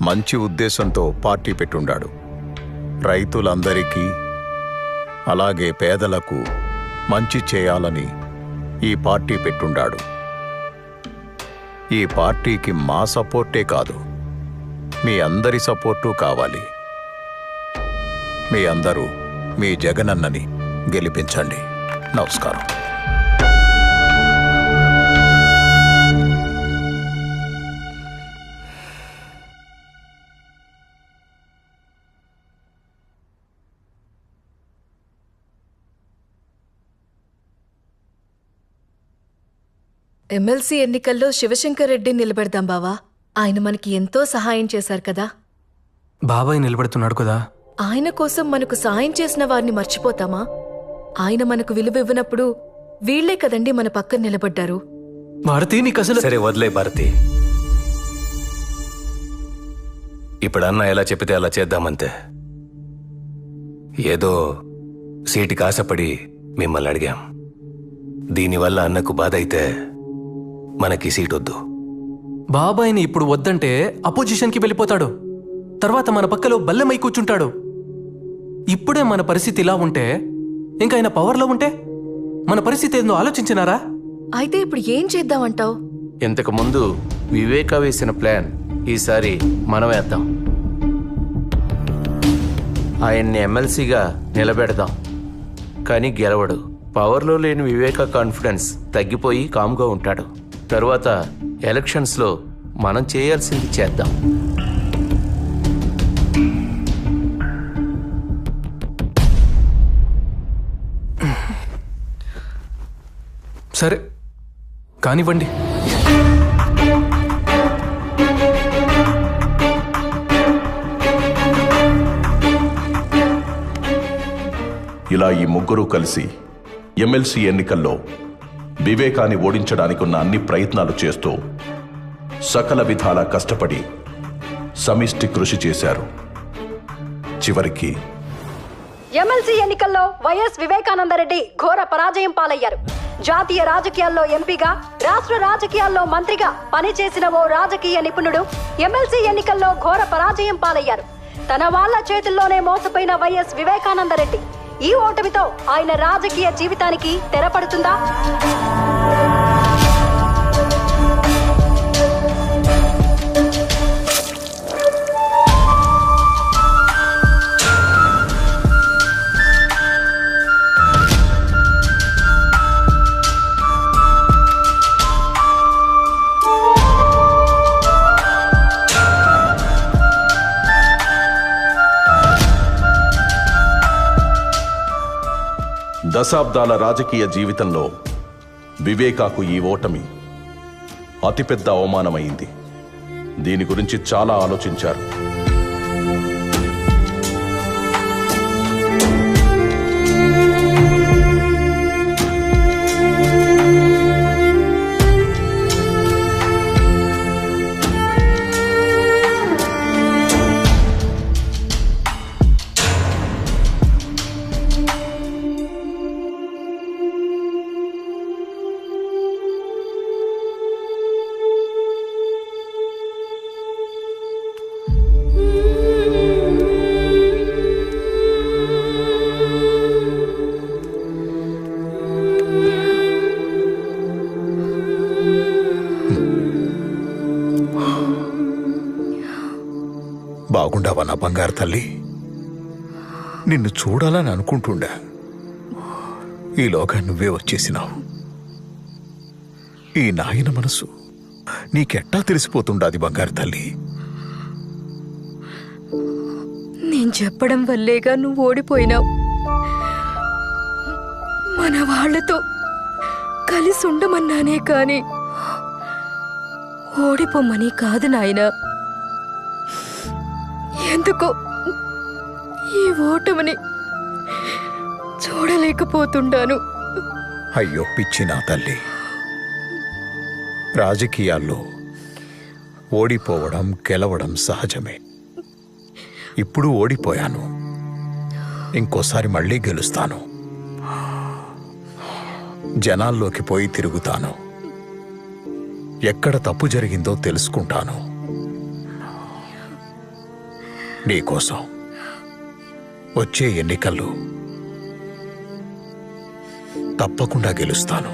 మంచి ఉద్దేశంతో పార్టీ పెట్టుండాడు. రైతులందరికీ అలాగే పేదలకు మంచి చేయాలని ఈ పార్టీ పెట్టుండాడు. ఈ పార్టీకి మా సపోర్టే కాదు, మీ అందరి సపోర్టు కావాలి. మీ అందరూ మీ జగనన్నని గెలిపించండి. నమస్కారం. ఎమ్మెల్సీ ఎన్నికల్లో శివశంకర్ రెడ్డి నిలబెడదాం బావా. ఆయన మనకి ఎంతో సహాయం చేశారు కదా. బాబాయ్ నిలబెడుతున్నాడు కదా. ఆయన కోసం మనకు సాయం చేసిన వారిని మర్చిపోతామా? ఆయన మనకు విలువ ఇవ్వనప్పుడు వీళ్లే కదండి మన పక్కన నిలబడ్డారు. భారతి నీకు అసలు... సరే వదిలే భారతి. ఇప్పుడు అన్న ఎలా చెప్పితే అలా చేద్దామంతే. ఏదో సీటుకి ఆశపడి మిమ్మల్ని అడిగాం. దీనివల్ల అన్నకు బాధ అయితే మనకి సీట్ వద్దు. బాబాయిని ఇప్పుడు వద్దంటే అపోజిషన్కి వెళ్ళిపోతాడు. తర్వాత మన పక్కలో బల్లెమై కూర్చుంటాడు. ఇప్పుడే మన పరిస్థితి ఇలా ఉంటే ఇంకా ఆయన పవర్లో ఉంటే మన పరిస్థితి ఏందో ఆలోచించినారా? అయితే ఇప్పుడు ఏం చేద్దామంటావు? ఇంతకు ముందు వివేక వేసిన ప్లాన్ ఈసారి మనం వేద్దాం. ఆయన్ని ఎమ్మెల్సీగా నిలబెడదాం, కానీ గెలవడు. పవర్లో లేని వివేక కాన్ఫిడెన్స్ తగ్గిపోయి కామ్గా ఉంటాడు. తరువాత ఎలక్షన్స్లో మనం చేయాల్సింది చేద్దాం. సరే కానివ్వండి. ఇలా ఈ ముగ్గురు కలిసి ఎమ్మెల్సీ ఎన్నికల్లో వివేకాన్ని ఓడించడానికి ఉన్న అన్ని ప్రయత్నాలు చేస్తూ సకల విధాలా కష్టపడి సమిష్టి కృషి చేశారు. చివరికి ఎమ్మెల్సీ ఎన్నికల్లో వైఎస్ వివేకానందరెడ్డి ఘోర పరాజయం పాలయ్యారు. జాతీయ రాజకీయాల్లో ఎంపీగా, రాష్ట్ర రాజకీయాల్లో మంత్రిగా పనిచేసిన ఓ రాజకీయ నిపుణుడు ఎమ్మెల్సీ ఎన్నికల్లో ఘోర పరాజయం పాలయ్యారు. తన వాళ్ల చేతుల్లోనే మోసపోయిన వైఎస్ వివేకానందరెడ్డి ఈ ఓటమితో ఆయన రాజకీయ జీవితానికి తెరపడుతుందా? దశాబ్దాల రాజకీయ జీవితంలో వివేకాకు ఈ ఓటమి అతిపెద్ద అవమానమైంది. దీని గురించి చాలా ఆలోచించారు. బాగుండావా నా బంగారు తల్లి? నిన్ను చూడాలని అనుకుంటుండా, ఈలోగా నువ్వే వచ్చేసినావు. ఈ నాయన మనసు నీకెట్టా తెలిసిపోతుండాది బంగారు తల్లి? నేను చెప్పడం వల్లేగా నువ్వు ఓడిపోయినావు. మన వాళ్లతో కలిసి ఉండమన్నానే కాని ఓడిపోమని కాదు నాయనా. ఎందుకో ఈ ఓటమిని చూడలేకపోతుండాను. అయ్యో పిచ్చి నా తల్లి, రాజకీయాల్లో ఓడిపోవడం గెలవడం సహజమే. ఇప్పుడు ఓడిపోయాను, ఇంకోసారి మళ్ళీ గెలుస్తాను. జనాల్లోకి పోయి తిరుగుతాను, ఎక్కడ తప్పు జరిగిందో తెలుసుకుంటాను. నీకోసం వచ్చే ఎన్నికల్లో తప్పకుండా గెలుస్తాను.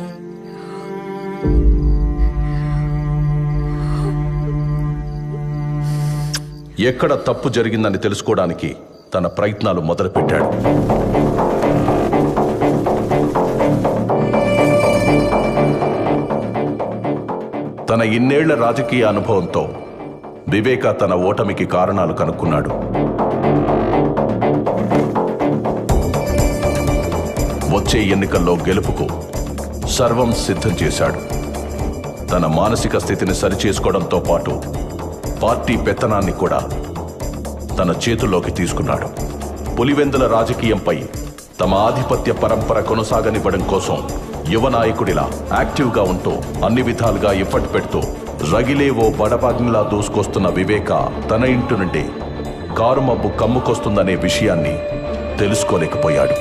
ఎక్కడ తప్పు జరిగిందని తెలుసుకోవడానికి తన ప్రయత్నాలు మొదలుపెట్టాడు. తన ఇన్నేళ్ల రాజకీయ అనుభవంతో వివేక తన ఓటమికి కారణాలు కనుక్కున్నాడు. వచ్చే ఎన్నికల్లో గెలుపుకు సర్వం సిద్ధం చేశాడు. తన మానసిక స్థితిని సరిచేసుకోవడంతో పాటు పార్టీ పెత్తనాన్ని కూడా తన చేతుల్లోకి తీసుకున్నాడు. పులివెందుల రాజకీయంపై తమ ఆధిపత్య పరంపర కొనసాగనివ్వడం కోసం యువ నాయకుడిలా యాక్టివ్గా ఉంటూ అన్ని విధాలుగా ఎఫర్ట్ పెడుతూ రగిలే ఓ బడబాగ్నిలా దూసుకొస్తున్న వివేక తన ఇంటి నుండి కారు మబ్బు కమ్ముకొస్తుందనే విషయాన్ని తెలుసుకోలేకపోయాడు.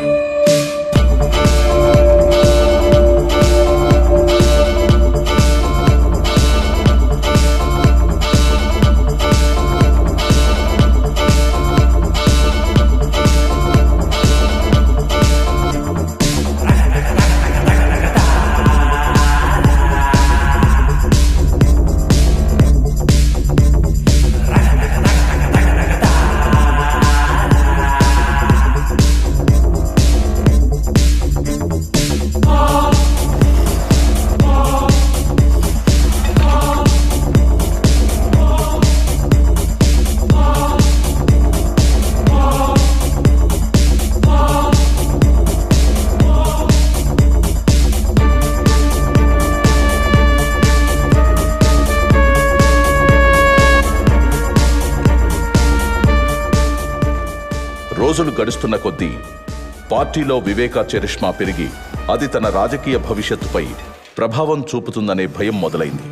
రోజులు గడుస్తున్న కొద్దీ పార్టీలో వివేకా చరిష్మా పెరిగి అది తన రాజకీయ భవిష్యత్తుపై ప్రభావం చూపుతుందనే భయం మొదలైంది.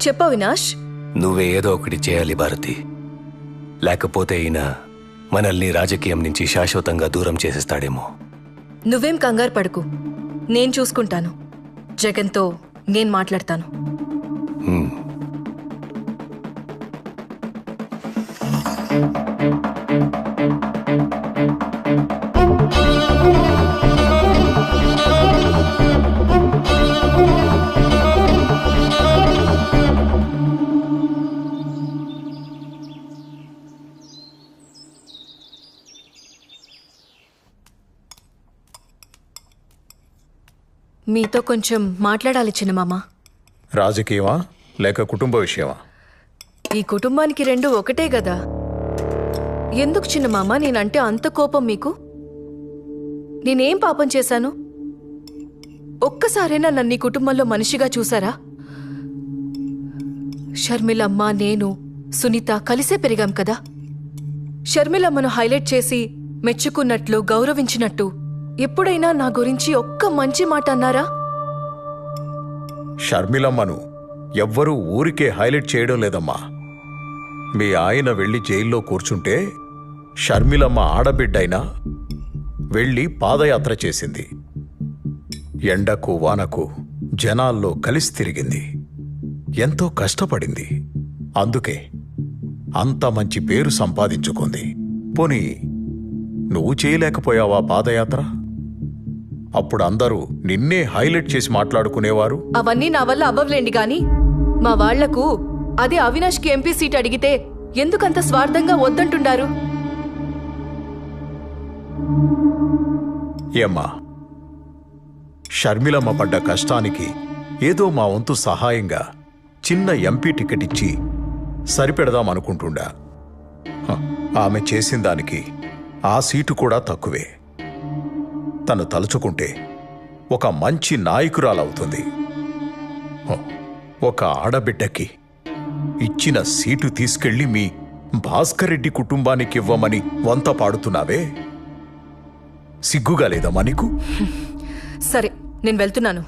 చెప్పు అవినాష్. నువ్వే ఏదో ఒకటి చేయాలి భారతి, లేకపోతే ఈయన మనల్ని రాజకీయం నుంచి శాశ్వతంగా దూరం చేసేస్తాడేమో. నువ్వేం కంగారు పడకు, నేను చూసుకుంటాను. జగన్తో నేను మాట్లాడతాను. మీతో కొంచెం మాట్లాడాలి చిన్నమామ. రాజకీయమా లేక కుటుంబ విషయమా? ఈ కుటుంబానికి రెండు ఒకటే గదా. ఎందుకు చిన్నమామ నేనంటే అంత కోపం మీకు? నేనేం పాపం చేశాను? ఒక్కసారైనా నన్ను ఈ కుటుంబంలో మనిషిగా చూసారా? షర్మిలమ్మ, నేను, సునీత కలిసే పెరిగాం కదా. షర్మిలమ్మను హైలైట్ చేసి మెచ్చుకున్నట్లు, గౌరవించినట్టు ఎప్పుడైనా నా గురించి ఒక్క మంచి మాట అన్నారా? షర్మిలమ్మను ఎవ్వరూ ఊరికే హైలైట్ చేయడం లేదమ్మా. మీ ఆయన వెళ్ళి జైల్లో కూర్చుంటే షర్మిలమ్మ ఆడబిడ్డైనా వెళ్ళి పాదయాత్ర చేసింది. ఎండకు వానకు జనాల్లో కలిసి తిరిగింది. ఎంతో కష్టపడింది. అందుకే అంత మంచి పేరు సంపాదించుకుంది. పోనీ నువ్వు చేయలేకపోయావా పాదయాత్ర? అప్పుడు అందరూ నిన్నే హైలైట్ చేసి మాట్లాడుకునేవారు. అవన్నీ నా వల్ల అవ్వలేండి గాని మా వాళ్లకు అదే అవినాష్కి ఎంపీ సీట్ అడిగితే ఎందుకంత స్వార్థంగా వద్దంటుండారు? ఏమ్మా, షర్మిలమ్మ పడ్డ కష్టానికి ఏదో మా వంతు సహాయంగా చిన్న ఎంపీ టికెట్ ఇచ్చి సరిపెడదామనుకుంటుండా. ఆమె చేసిన దానికి ఆ సీటు కూడా తక్కువే. తను తలుచుకుంటే ఒక మంచి నాయకురాలవుతుంది. ఒక ఆడబిడ్డకి ఇచ్చిన సీటు తీసుకెళ్లి మీ భాస్కర్ రెడ్డి కుటుంబానికి ఇవ్వమని వంత పాడుతున్నావే, సిగ్గుగా లేదమ్మా నీకు? సరే, నేను వెళ్తున్నాను.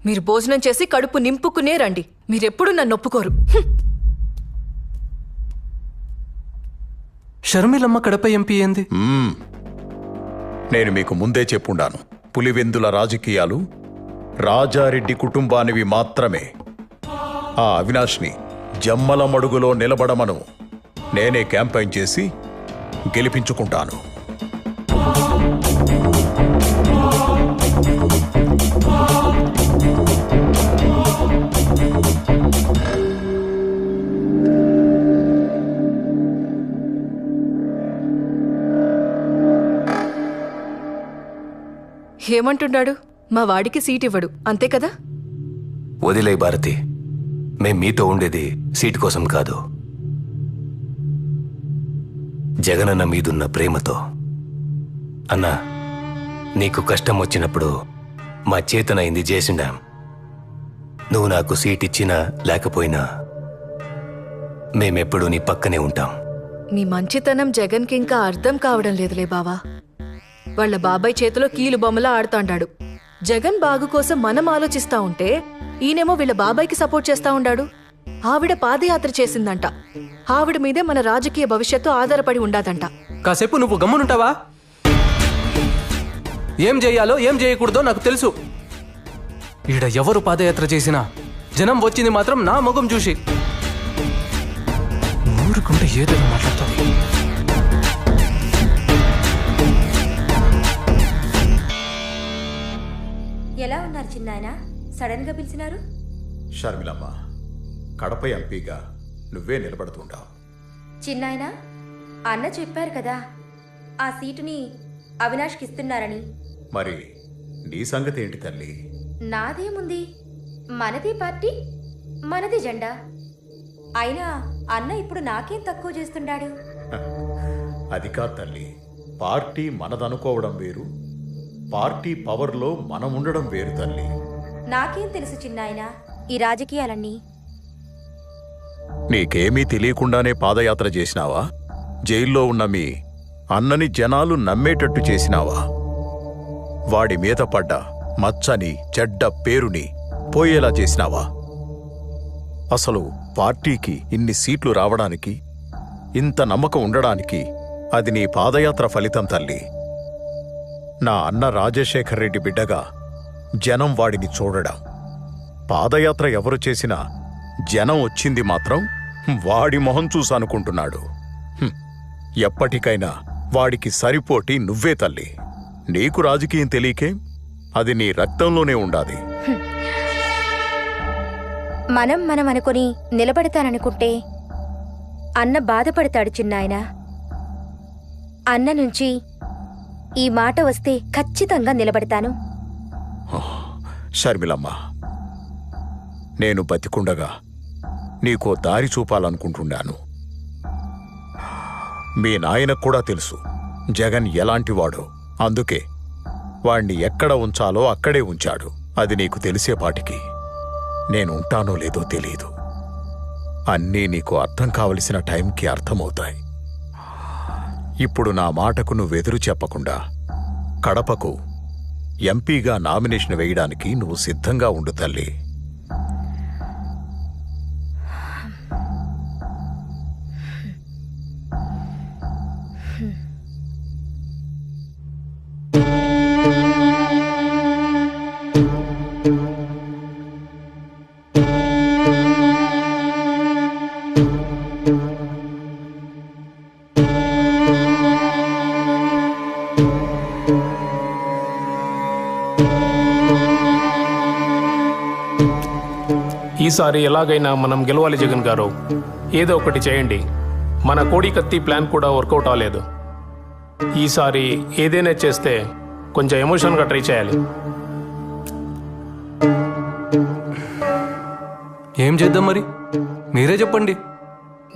మీరు భోజనం చేసి కడుపు నింపుకునే రండి. మీరెప్పుడు నన్ను ఒప్పుకోరు. షర్మిలమ్మ కడప ఎంపీ ఏంది? నేను మీకు ముందే చెప్పుండాను, పులివెందుల రాజకీయాలు రాజారెడ్డి కుటుంబానివి మాత్రమే. ఆ అవినాష్ని జమ్మల మడుగులో నిలబడమను నేనే క్యాంపెయిన్ చేసి గెలిపించుకుంటాను. ఏమంటున్నాడు? మా వాడికి సీట్ ఇవ్వడు, అంతే కదా? వదిలే భారతి, మేం మీతో ఉండేది సీటు కోసం కాదు, జగనన్న మీదున్న ప్రేమతో. అన్నా, నీకు కష్టం వచ్చినప్పుడు మా చేతనైంది చేసిండాం. నువ్వు నాకు సీట్ ఇచ్చినా లేకపోయినా మేమెప్పుడూ నీ పక్కనే ఉంటాం. నీ మంచితనం జగన్కి ఇంకా అర్థం కావడం లేదులే బావా. వాళ్ళ బాబాయ్ చేతిలో కీలు బొమ్మలా ఆడుతాండాడు. జగన్ బాగు కోసం మనం ఆలోచిస్తా ఉంటే ఈయనేమో వీళ్ళ బాబాయ్కి సపోర్ట్ చేస్తా ఉండాడు. ఆవిడ పాదయాత్ర చేసిందంట. ఆవిడ మీదే మన రాజకీయ భవిష్యత్తు ఆధారపడి ఉండాదంట. కాసేపు నువ్వు గమ్మునుంటావా? ఏం చేయాలో ఏం చేయకూడదో నాకు తెలుసు. ఈడ ఎవరు పాదయాత్ర చేసినా జనం వచ్చింది మాత్రం నా ముఖం చూసి. ఊరుకుంటే ఏదైనా మాట్లాడుతుంది. ఎలా ఉన్నారు చిన్నాయన? సడన్ గా పిలిచినారు? షర్మిలమ్మ, కడప ఎంపీగా నువ్వే నిలబడుతుంటావు. చిన్నాయన, అన్న చెప్పారు కదా ఆ సీటుని అవినాష్కి ఇస్తున్నారని. మరి నీ సంగతి ఏంటి తల్లి? నాదేముంది, మనది పార్టీ, మనది జెండా. అయినా అన్న ఇప్పుడు నాకేం తక్కువ చేస్తుండాడు? అది కాదు తల్లి, పార్టీ మనదనుకోవడం వేరు, పార్టీ పవర్లో మనం ఉండడం వేరు తల్లి. నాకేం తెలుసు చిన్నాయన ఈ రాజకీయాలన్నీ. నీకేమీ తెలియకుండానే పాదయాత్ర చేసినావా? జైల్లో ఉన్న మీ అన్నని జనాలు నమ్మేటట్టు చేసినావా? వాడి మీద పడ్డ మచ్చని చెడ్డ పేరుని పోయేలా చేసినావా? అసలు పార్టీకి ఇన్ని సీట్లు రావడానికి, ఇంత నమ్మకం ఉండడానికి అది నీ పాదయాత్ర ఫలితం తల్లి. నా అన్న రాజశేఖర్ రెడ్డి బిడ్డగా జనం వాడిని చూడడం. పాదయాత్ర ఎవరు చేసినా జనం వచ్చింది మాత్రం వాడి మొహం చూసనుకుంటున్నాడు. ఎప్పటికైనా వాడికి సరిపోటి నువ్వే తల్లి. నీకు రాజకీయం తెలియకే, అది నీ రక్తంలోనే ఉండాది. మనం అనుకుని నిలబడతాననుకుంటే అన్న బాధపడతాడు చిన్నాయన. అన్న నుంచి ఈ మాట వస్తే ఖచ్చితంగా నిలబడతాను. షర్మిలమ్మ, నేను బతికుండగా నీకో దారి చూపాలనుకుంటున్నాను. మీ నాయనకు కూడా తెలుసు జగన్ ఎలాంటివాడో. అందుకే వాణ్ణి ఎక్కడ ఉంచాలో అక్కడే ఉంచాడు. అది నీకు తెలిసేపాటికి నేను ఉంటానో లేదో తెలీదు. అన్నీ నీకు అర్థం కావలసిన టైంకి అర్థమవుతాయి. ఇప్పుడు నా మాటకు నువ్వెదురు చెప్పకుండా కడపకు ఎంపీగా నామినేషన్ వేయడానికి నువ్వు సిద్ధంగా ఉండు తల్లి. ఈసారి ఎలాగైనా మనం గెలవాలి జగన్ గారు. ఏదో ఒకటి చేయండి. మన కోడి కత్తి ప్లాన్ కూడా వర్కౌట్ అవ్వలేదు. ఈసారి ఏదైనా చేస్తే కొంచెం ఎమోషన్గా ట్రై చేయాలి. ఏం చేద్దాం మరి? మీరే చెప్పండి.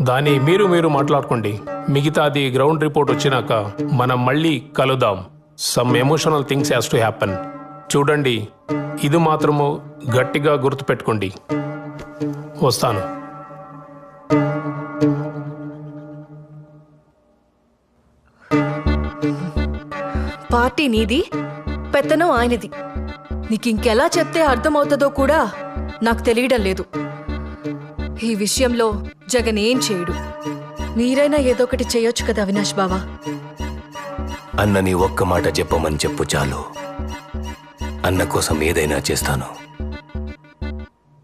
దాన్ని మీరు మాట్లాడుకోండి. మిగతాది గ్రౌండ్ రిపోర్ట్ వచ్చినాక మనం మళ్ళీ కలుద్దాం. Some emotional things has to happen. చూడండి, ఇది మాత్రము గట్టిగా గుర్తుపెట్టుకోండి. వస్తాను. పార్టీ నీది, పెత్తనం ఆయనది. నీకింకెలా చెప్తే అర్థమవుతుందో కూడా నాకు తెలియడం లేదు. ఈ విషయంలో జగన్ ఏం చేయడు. మీరైనా ఏదో ఒకటి చేయొచ్చు కదా అవినాష్ బావా. అన్నని ఒక్క మాట చెప్పమని చెప్పు చాలు. అన్న కోసం ఏదైనా చేస్తాను.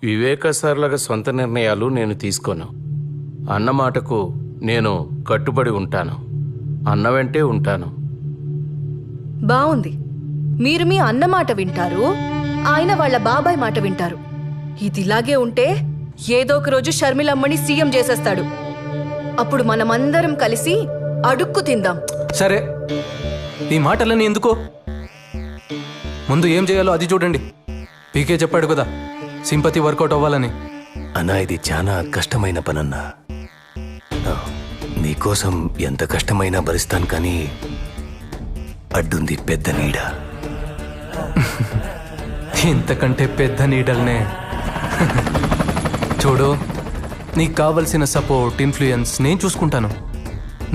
వివేక సార్లాగా సొంత నిర్ణయాలు నేను తీసుకోను. అన్న మాటకు నేను కట్టుబడి ఉంటాను. అన్న వెంటే ఉంటాను. బావుంది. మీరు మీ అన్న మాట వింటారు, ఆయన వాళ్ళ బాబాయ్ మాట వింటారు. ఇదిలాగే ఉంటే ఏదో ఒక రోజు షర్మిలమ్మని సీఎం చేసేస్తాడు. అప్పుడు మనమందరం కలిసి అడుక్కు తిందాం. సరే, ఈ మాటలన్నీ ఎందుకో? ముందు ఏం చేయాలో అది చూడండి. పీకే చెప్పాడు కదా సింపతి వర్కౌట్ అవ్వాలని. అన్నా, ఇది చాలా కష్టమైన పనన్నా. నీకోసం ఎంత కష్టమైనా భరిస్తాను, కానీ అడ్డుంది పెద్ద నీడ. ఇంతకంటే పెద్ద నీడల్నే. చూడు, నీకు కావలసిన సపోర్ట్, ఇన్ఫ్లుయెన్స్ నేను చూసుకుంటాను.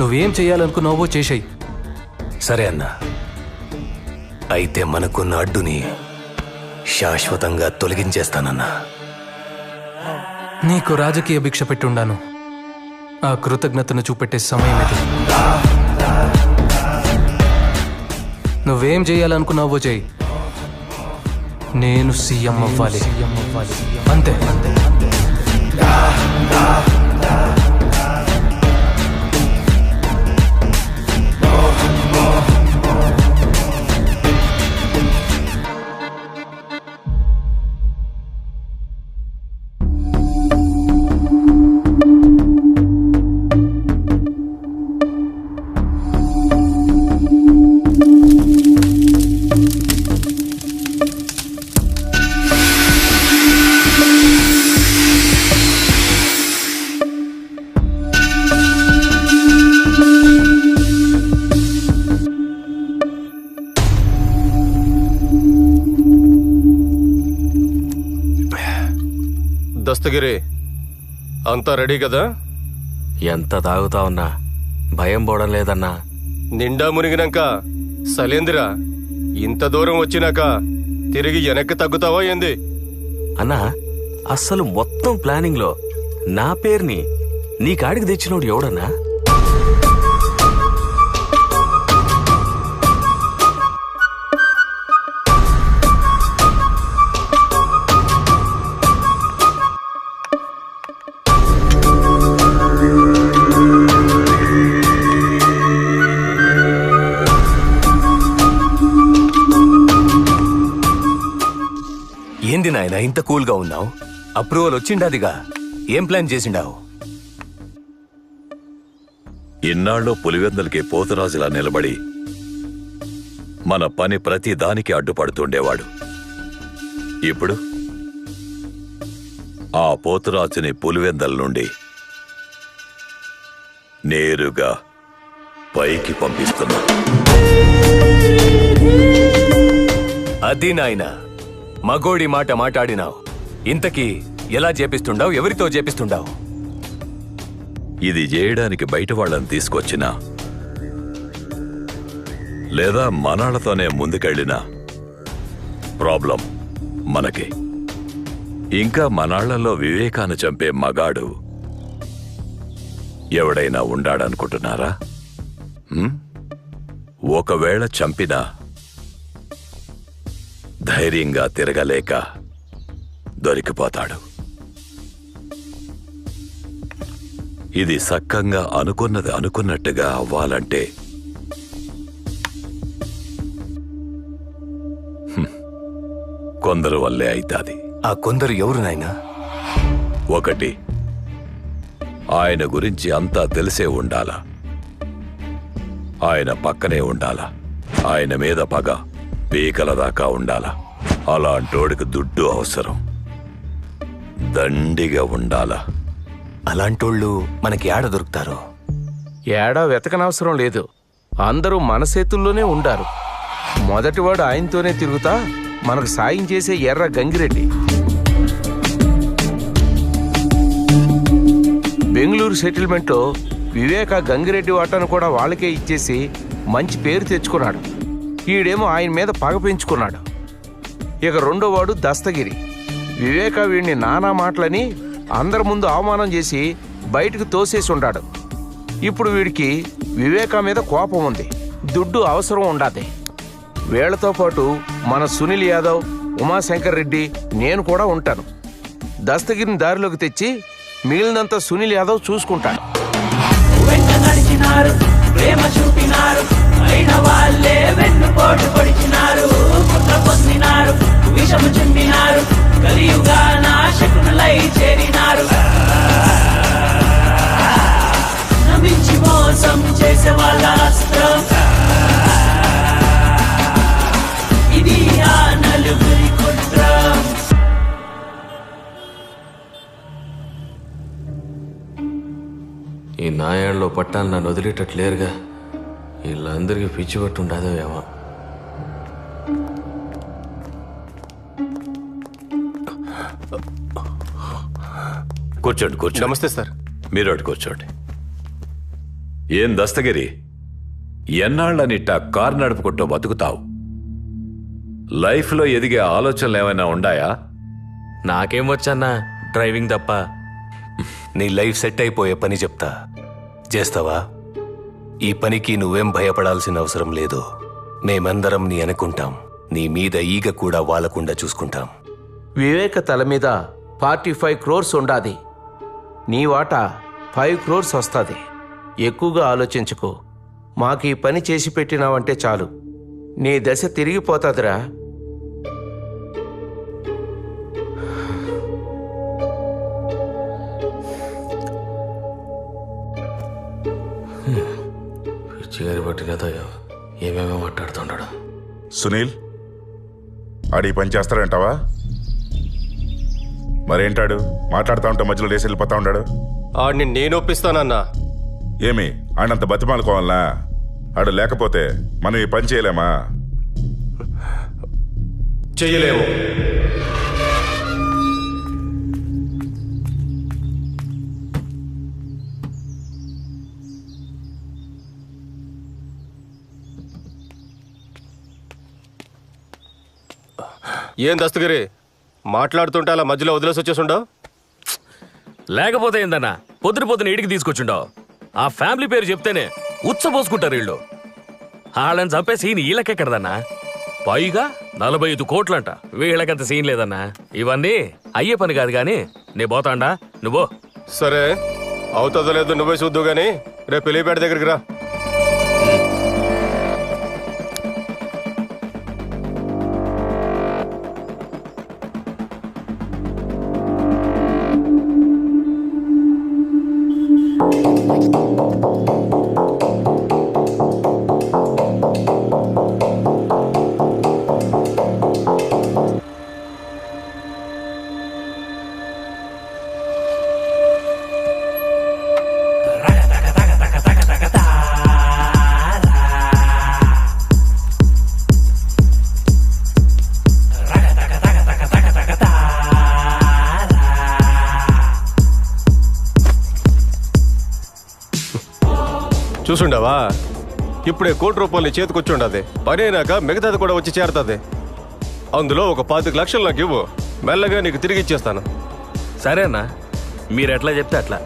నువ్వేం చేయాలనుకున్నావో చేసేయి. సరే అన్నా, అయితే మనకున్న అడ్డుని శాశ్వతంగా తొలగించేస్తానన్నా. నీకు రాజకీయ భిక్ష పెట్టుండాను. ఆ కృతజ్ఞతను చూపెట్టే సమయం ఇది. నువ్వేం చేయాలనుకున్నావో చేయి. నేను సీఎం అవ్వాలి, అంతే. దస్తగిరి అంతా రెడీ కదా? ఎంత తాగుతా ఉన్నా భయం పోవడం లేదన్నా. నిండా మునిగినాక శైలేంద్ర ఇంత దూరం వచ్చినాక తిరిగి వెనక్కి తగ్గుతావా ఏంది? అన్నా అస్సలు మొత్తం ప్లానింగ్ లో నా పేరుని నీ కాడికి తెచ్చినోడు ఎవడన్నా? ఏంది నాయన ఇంత కూల్గా ఉన్నావు? అప్రూవల్ వచ్చిండాదిగా, ఏం ప్లాన్ చేసిండావు? ఇన్నాళ్ళు పులివెందులకి పోతురాజులా నిలబడి మన పని ప్రతి దానికి అడ్డుపడుతుండేవాడు. ఇప్పుడు ఆ పోతురాజుని పులివెందల నుండి నేరుగా పైకి పంపిస్తున్నా. అది నాయన మగోడి మాట మాట్లాడినావు. ఇంతకీ ఎలా చేపిస్తుండావు? ఎవరితో చేపిస్తుండావు? ఇది చేయడానికి బయట వాళ్ళని తీసుకొచ్చినా లేదా మనాళ్లతోనే ముందుకెళ్ళినా ప్రాబ్లం మనకి. ఇంకా మనాళ్లలో వివేకాన్ని చంపే మగాడు ఎవడైనా ఉండాడనుకుంటున్నారా? ఒకవేళ చంపినా ధైర్యంగా తిరగలేక దొరికిపోతాడు. ఇది సక్కంగా అనుకున్నది అనుకున్నట్టుగా అవ్వాలంటే కొందరు వల్లే అయితాది. ఆ కొందరు ఎవరు నాయనా? ఒకటి, ఆయన గురించి అంతా తెలిసే ఉండాలా, ఆయన పక్కనే ఉండాలా, ఆయన మీద పగ పీకల దాకా ఉండాలా. అలాంటోడికి దుడ్డు అవసరం, దండిగా ఉండాలా. అలాంటోళ్ళు మనకి ఏడ దొరుకుతారో? ఏడా వెతకనవసరం లేదు, అందరూ మన చేతుల్లోనే ఉండారు. మొదటివాడు ఆయనతోనే తిరుగుతా మనకు సాయం చేసే ఎర్ర గంగిరెడ్డి. బెంగళూరు సెటిల్మెంట్లో వివేక గంగిరెడ్డి వాటాను కూడా వాళ్ళకే ఇచ్చేసి మంచి పేరు తెచ్చుకున్నాడు. ఈడేమో ఆయన మీద పగ పెంచుకున్నాడు. ఇక రెండోవాడు దస్తగిరి. వివేక వీడిని నానా మాటలని అందరి ముందు అవమానం చేసి బయటకు తోసేసి ఉండాడు. ఇప్పుడు వీడికి వివేక మీద కోపం ఉంది, దుడ్డు అవసరం ఉండాది. వీళ్లతో పాటు మన సునీల్ యాదవ్, ఉమాశంకర్ రెడ్డి, నేను కూడా ఉంటాను. దస్తగిరిని దారిలోకి తెచ్చి మిగిలినంత సునీల్ యాదవ్ చూసుకుంటాడు. ప్రేమ చూపినారు, అయిన వాళ్ళే వెన్నుపోటు పొడిచినారు, కుట్ర పొందినారు, విషము చుండినారు, కలియుగా నాశకులై చేరినారు. నమ్మించి మోసం చేసే వాళ్ళ అస్త్రం ఇది, ఆ నలుగురి కుట్రం. ఈ నాయాళ్ళలో పట్టాలు నన్ను వదిలేటట్లేరుగా. వీళ్ళందరికీ పిచ్చి పట్టు ఉండదో ఏమో. కూర్చోండి కూర్చోండి. నమస్తే సార్. మీరు అటు కూర్చోండి. ఏం దస్తగిరి, ఎన్నాళ్ళనిట్ట కారు నడుపుకుంటూ బతుకుతావు? లైఫ్లో ఎదిగే ఆలోచనలు ఏమైనా ఉండాయా? నాకేం వచ్చన్నా డ్రైవింగ్ తప్ప. నీ లైఫ్ సెట్ అయిపోయే పని చెప్తా, చేస్తావా? ఈ పనికి నువ్వేం భయపడాల్సిన అవసరం లేదు. మేమందరం నీ అనుకుంటాం, నీ మీద ఈగ కూడా వాలకుండా చూసుకుంటాం. వివేక తల మీద 45 crores ఉండాది. నీ వాటా 5 crores వస్తుంది. ఎక్కువగా ఆలోచించుకో. మాకు ఈ పని చేసి పెట్టినావంటే చాలు, నీ దశ తిరిగిపోతాదిరా. పిచ్చిగారి పట్టినదో ఏమేమో మాట్లాడుతున్నాడు. సునీల్, ఆడి పని చేస్తాడంటావా? మరేంటాడు మాట్లాడుతూ ఉంటే మధ్యలో లేసి వెళ్ళిపోతా ఉన్నాడు? ఆడిని నేను ఒప్పిస్తానన్నా. ఏమి ఆడంత బతిమాలుకోవాలనా? ఆడు లేకపోతే మనం ఈ పని చేయలేమా? చెయ్యలేము. ఏం దస్తగిరి మాట్లాడుతుంటే అలా మధ్యలో వదిలేసి వచ్చేసుండవు? లేకపోతే ఏందన్నా పొద్దున ఇంటికి తీసుకొచ్చుండవు. ఆ ఫ్యామిలీ పేరు చెప్తేనే ఉచ్చబోసుకుంటారు వీళ్ళు. వాళ్ళని చంపే సీన్ వీళ్ళకెక్కడదన్నా. పైగా 45 కోట్లంట. వీళ్ళకంత సీన్ లేదన్నా. ఇవన్నీ అయ్యే పని కాదు గాని నే పోతాండా, నువ్వు. సరే, అవుతుందో లేదో నువ్వే చూద్దు గాని రేపు పెళ్లిపేట దగ్గరికి రా. చూసుండవా, ఇప్పుడే ₹1 చేతికొచ్చుండది. పని అయినాక మిగతాది కూడా వచ్చి చేరుతుంది. అందులో ఒక 25 లక్షలు నాకు ఇవ్వు, మెల్లగా నీకు తిరిగి ఇచ్చేస్తాను. సరే అన్నా, మీరెట్లా చెప్తే అట్లా.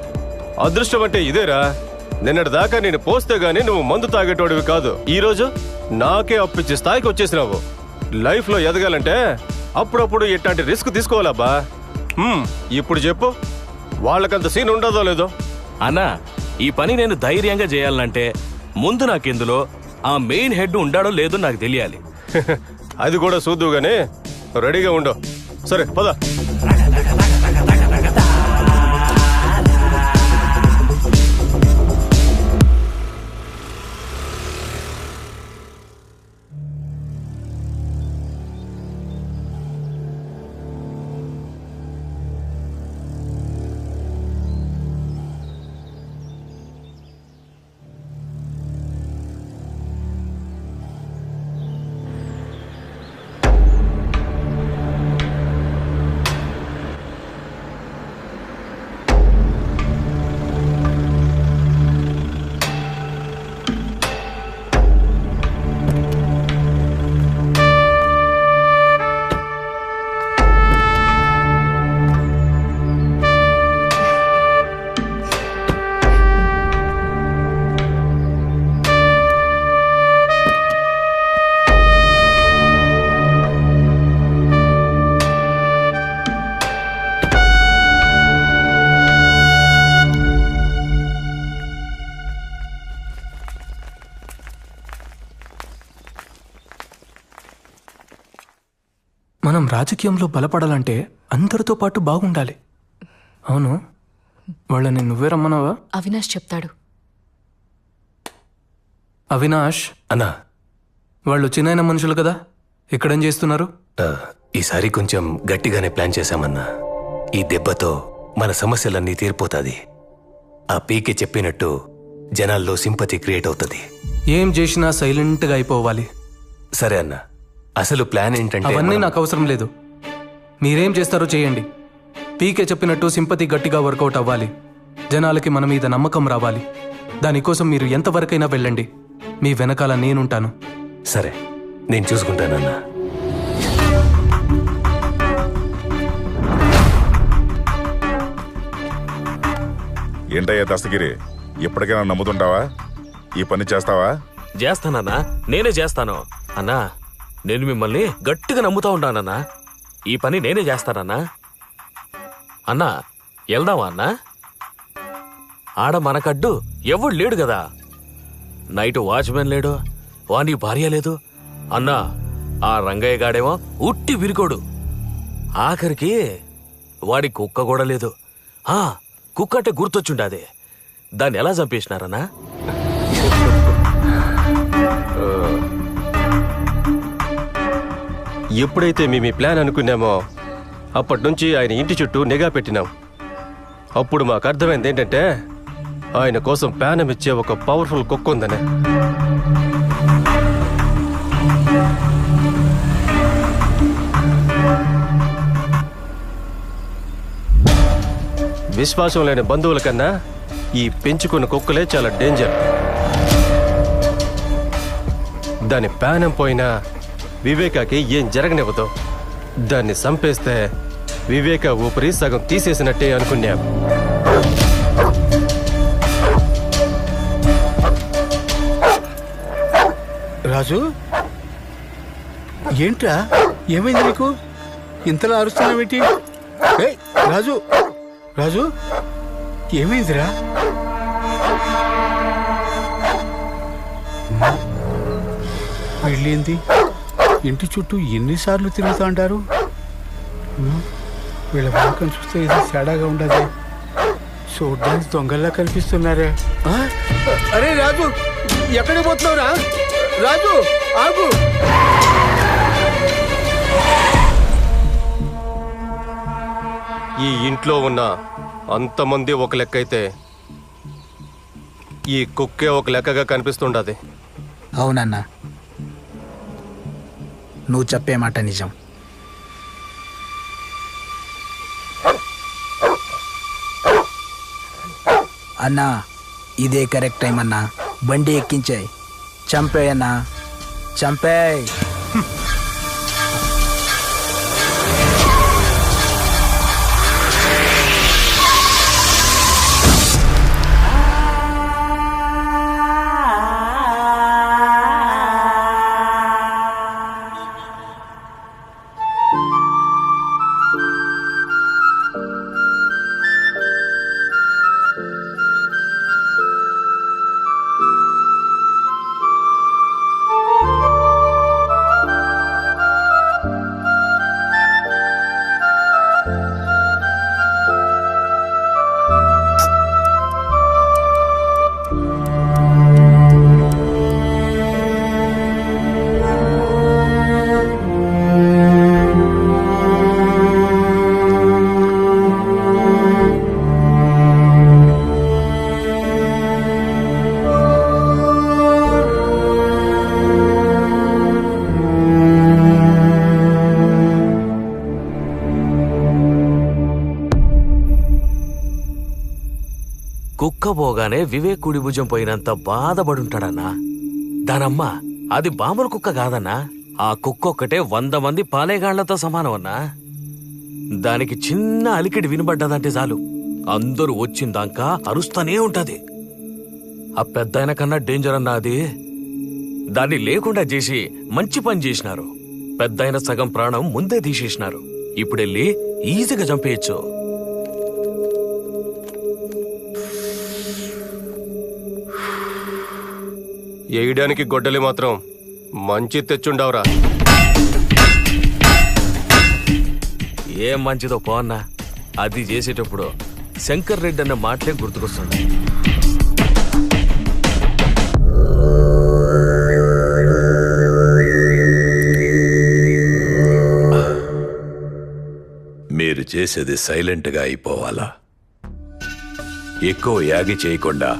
అదృష్టం అంటే ఇదేరా. నిన్నటి దాకా నేను పోస్తే గానీ నువ్వు మందు తాగేటోడివి కాదు. ఈ రోజు నాకే అప్పిచ్చే స్థాయికి వచ్చేసినావు. లైఫ్ లో ఎదగాలంటే అప్పుడప్పుడు ఇట్లాంటి రిస్క్ తీసుకోవాలబ్బా. ఇప్పుడు చెప్పు, వాళ్ళకంత సీన్ ఉండదో లేదో? అన్నా, ఈ పని నేను ధైర్యంగా చేయాలంటే ముందు నాకెందులో ఆ మెయిన్ హెడ్ ఉండాడో లేదో నాకు తెలియాలి. అది కూడా చూద్దు గానీ రెడీగా ఉండవు. సరే పద. మనం రాజకీయంలో బలపడాలంటే అందరితో పాటు బాగుండాలి. అవును, వాళ్ళని నువ్వే రమ్మన్నావా? అవినాష్ చెప్తాడు. అవినాష్ అన్నా, వాళ్ళు చిన్న మనుషులు కదా, ఇక్కడేం చేస్తున్నారు? ఈసారి కొంచెం గట్టిగానే ప్లాన్ చేశామన్నా. ఈ దెబ్బతో మన సమస్యలన్నీ తీరిపోతాది. ఆ పీకే చెప్పినట్టు జనాల్లో సింపతి క్రియేట్ అవుతుంది. ఏం చేసినా సైలెంట్గా అయిపోవాలి. సరే అన్నా, అసలు ప్లాన్ ఏంటంటే అవన్నీ నాకు అవసరం లేదు. మీరేం చేస్తారో చేయండి. పీకే చెప్పినట్టు సింపతి గట్టిగా వర్కౌట్ అవ్వాలి. జనాలకి మన మీద నమ్మకం రావాలి. దానికోసం మీరు ఎంతవరకైనా వెళ్ళండి. మీ వెనకాల నేనుంటాను. సరే, నేను చూసుకుంటానన్నా. ఏంటయ్యా దస్తగిరి, ఎప్పటికైనా నమ్ముతుంటావా? ఈ పని చేస్తావా? చేస్తానన్నా, నేనే చేస్తాను. అన్నా, నేను మిమ్మల్ని గట్టిగా నమ్ముతా ఉంటానన్నా. ఈ పని నేనే చేస్తానన్నా. అన్నా, వెళ్దామా అన్నా? ఆడ మనకడ్డు ఎవడు లేడు కదా. నైట్ వాచ్మెన్ లేడు, వాని భార్య లేదు. అన్నా, ఆ రంగయ్య గాడేమో ఉట్టి విరికోడు. ఆఖరికి వాడి కుక్క కూడా లేదు. కుక్క అంటే గుర్తొచ్చుండాది. దాన్ని ఎలా చంపేసినారన్నా? ఎప్పుడైతే మేము ఈ ప్లాన్ అనుకున్నామో అప్పటి నుంచి ఆయన ఇంటి చుట్టూ నిఘా పెట్టినాం. అప్పుడు మాకు అర్థమైంది ఏంటంటే ఆయన కోసం ప్యానం ఇచ్చే ఒక పవర్ఫుల్ కుక్క ఉందనే. విశ్వాసం లేని బంధువుల కన్నా ఈ పెంచుకున్న కుక్కలే చాలా డేంజర్. దాని ప్యానం పోయినా వివేకాకి ఏం జరగనివ్వదు. దాన్ని చంపేస్తే వివేక ఊపిరి సగం తీసేసినట్టే అనుకున్నాం. రాజు, ఏంట్రా, ఏమైంది నీకు? ఇంతలా అరుస్తున్నావేంటి? ఏయ్ రాజు, రాజు, ఏమైందిరా? వెళ్ళింది ఇంటి చుట్టూ ఎన్నిసార్లు తిరుగుతూ అంటారు? వీళ్ళ వాకం చూస్తే ఇది తేడాగా ఉండదు. చూడ్డానికి దొంగల్లా కనిపిస్తున్నారే. అరే రాజు, ఎక్కడికి పోతున్నావురా? రాజు ఆగు. ఈ ఇంట్లో ఉన్న అంతమంది ఒక లెక్క అయితే ఈ కుక్కే ఒక లెక్కగా కనిపిస్తుండది. అవునన్నా, నువ్వు చెప్పే మాట నిజం. అన్నా, ఇదే కరెక్ట్ టైం అన్నా. బండి ఎక్కించాయి, చంపేయన్నా, చంపేయ్. కుక్క పోగానే వివేక్ కుడి భుజం పోయినంత బాధపడుంటాడన్నా. దానమ్మ అది బాముల కుక్క కాదన్నా. ఆ కుక్క ఒక్కటే 100 మంది పాలేగాళ్లతో సమానం అన్నా. దానికి చిన్న అలికిడి వినబడ్డదంటే చాలు అందరూ వచ్చిందాకా అరుస్తూనే ఉంటది. ఆ పెద్దాయన కన్నా డేంజర్ అన్నా అది. దాన్ని లేకుండా చేసి మంచి పని చేసినారు. పెద్దాయన సగం ప్రాణం ముందే తీసేసినారు. ఇప్పుడెళ్ళి ఈజీగా చంపేయచ్చు. వేయడానికి గొడ్డలి మాత్రం మంచి తెచ్చుండవరా. ఏం మంచిదో పోన్నా. అది చేసేటప్పుడు శంకర్ రెడ్డి అన్న మాటలే గుర్తుకొస్తుంది. మీరు చేసేది సైలెంట్గా అయిపోవాలా? ఎక్కువ యాగి చేయకుండా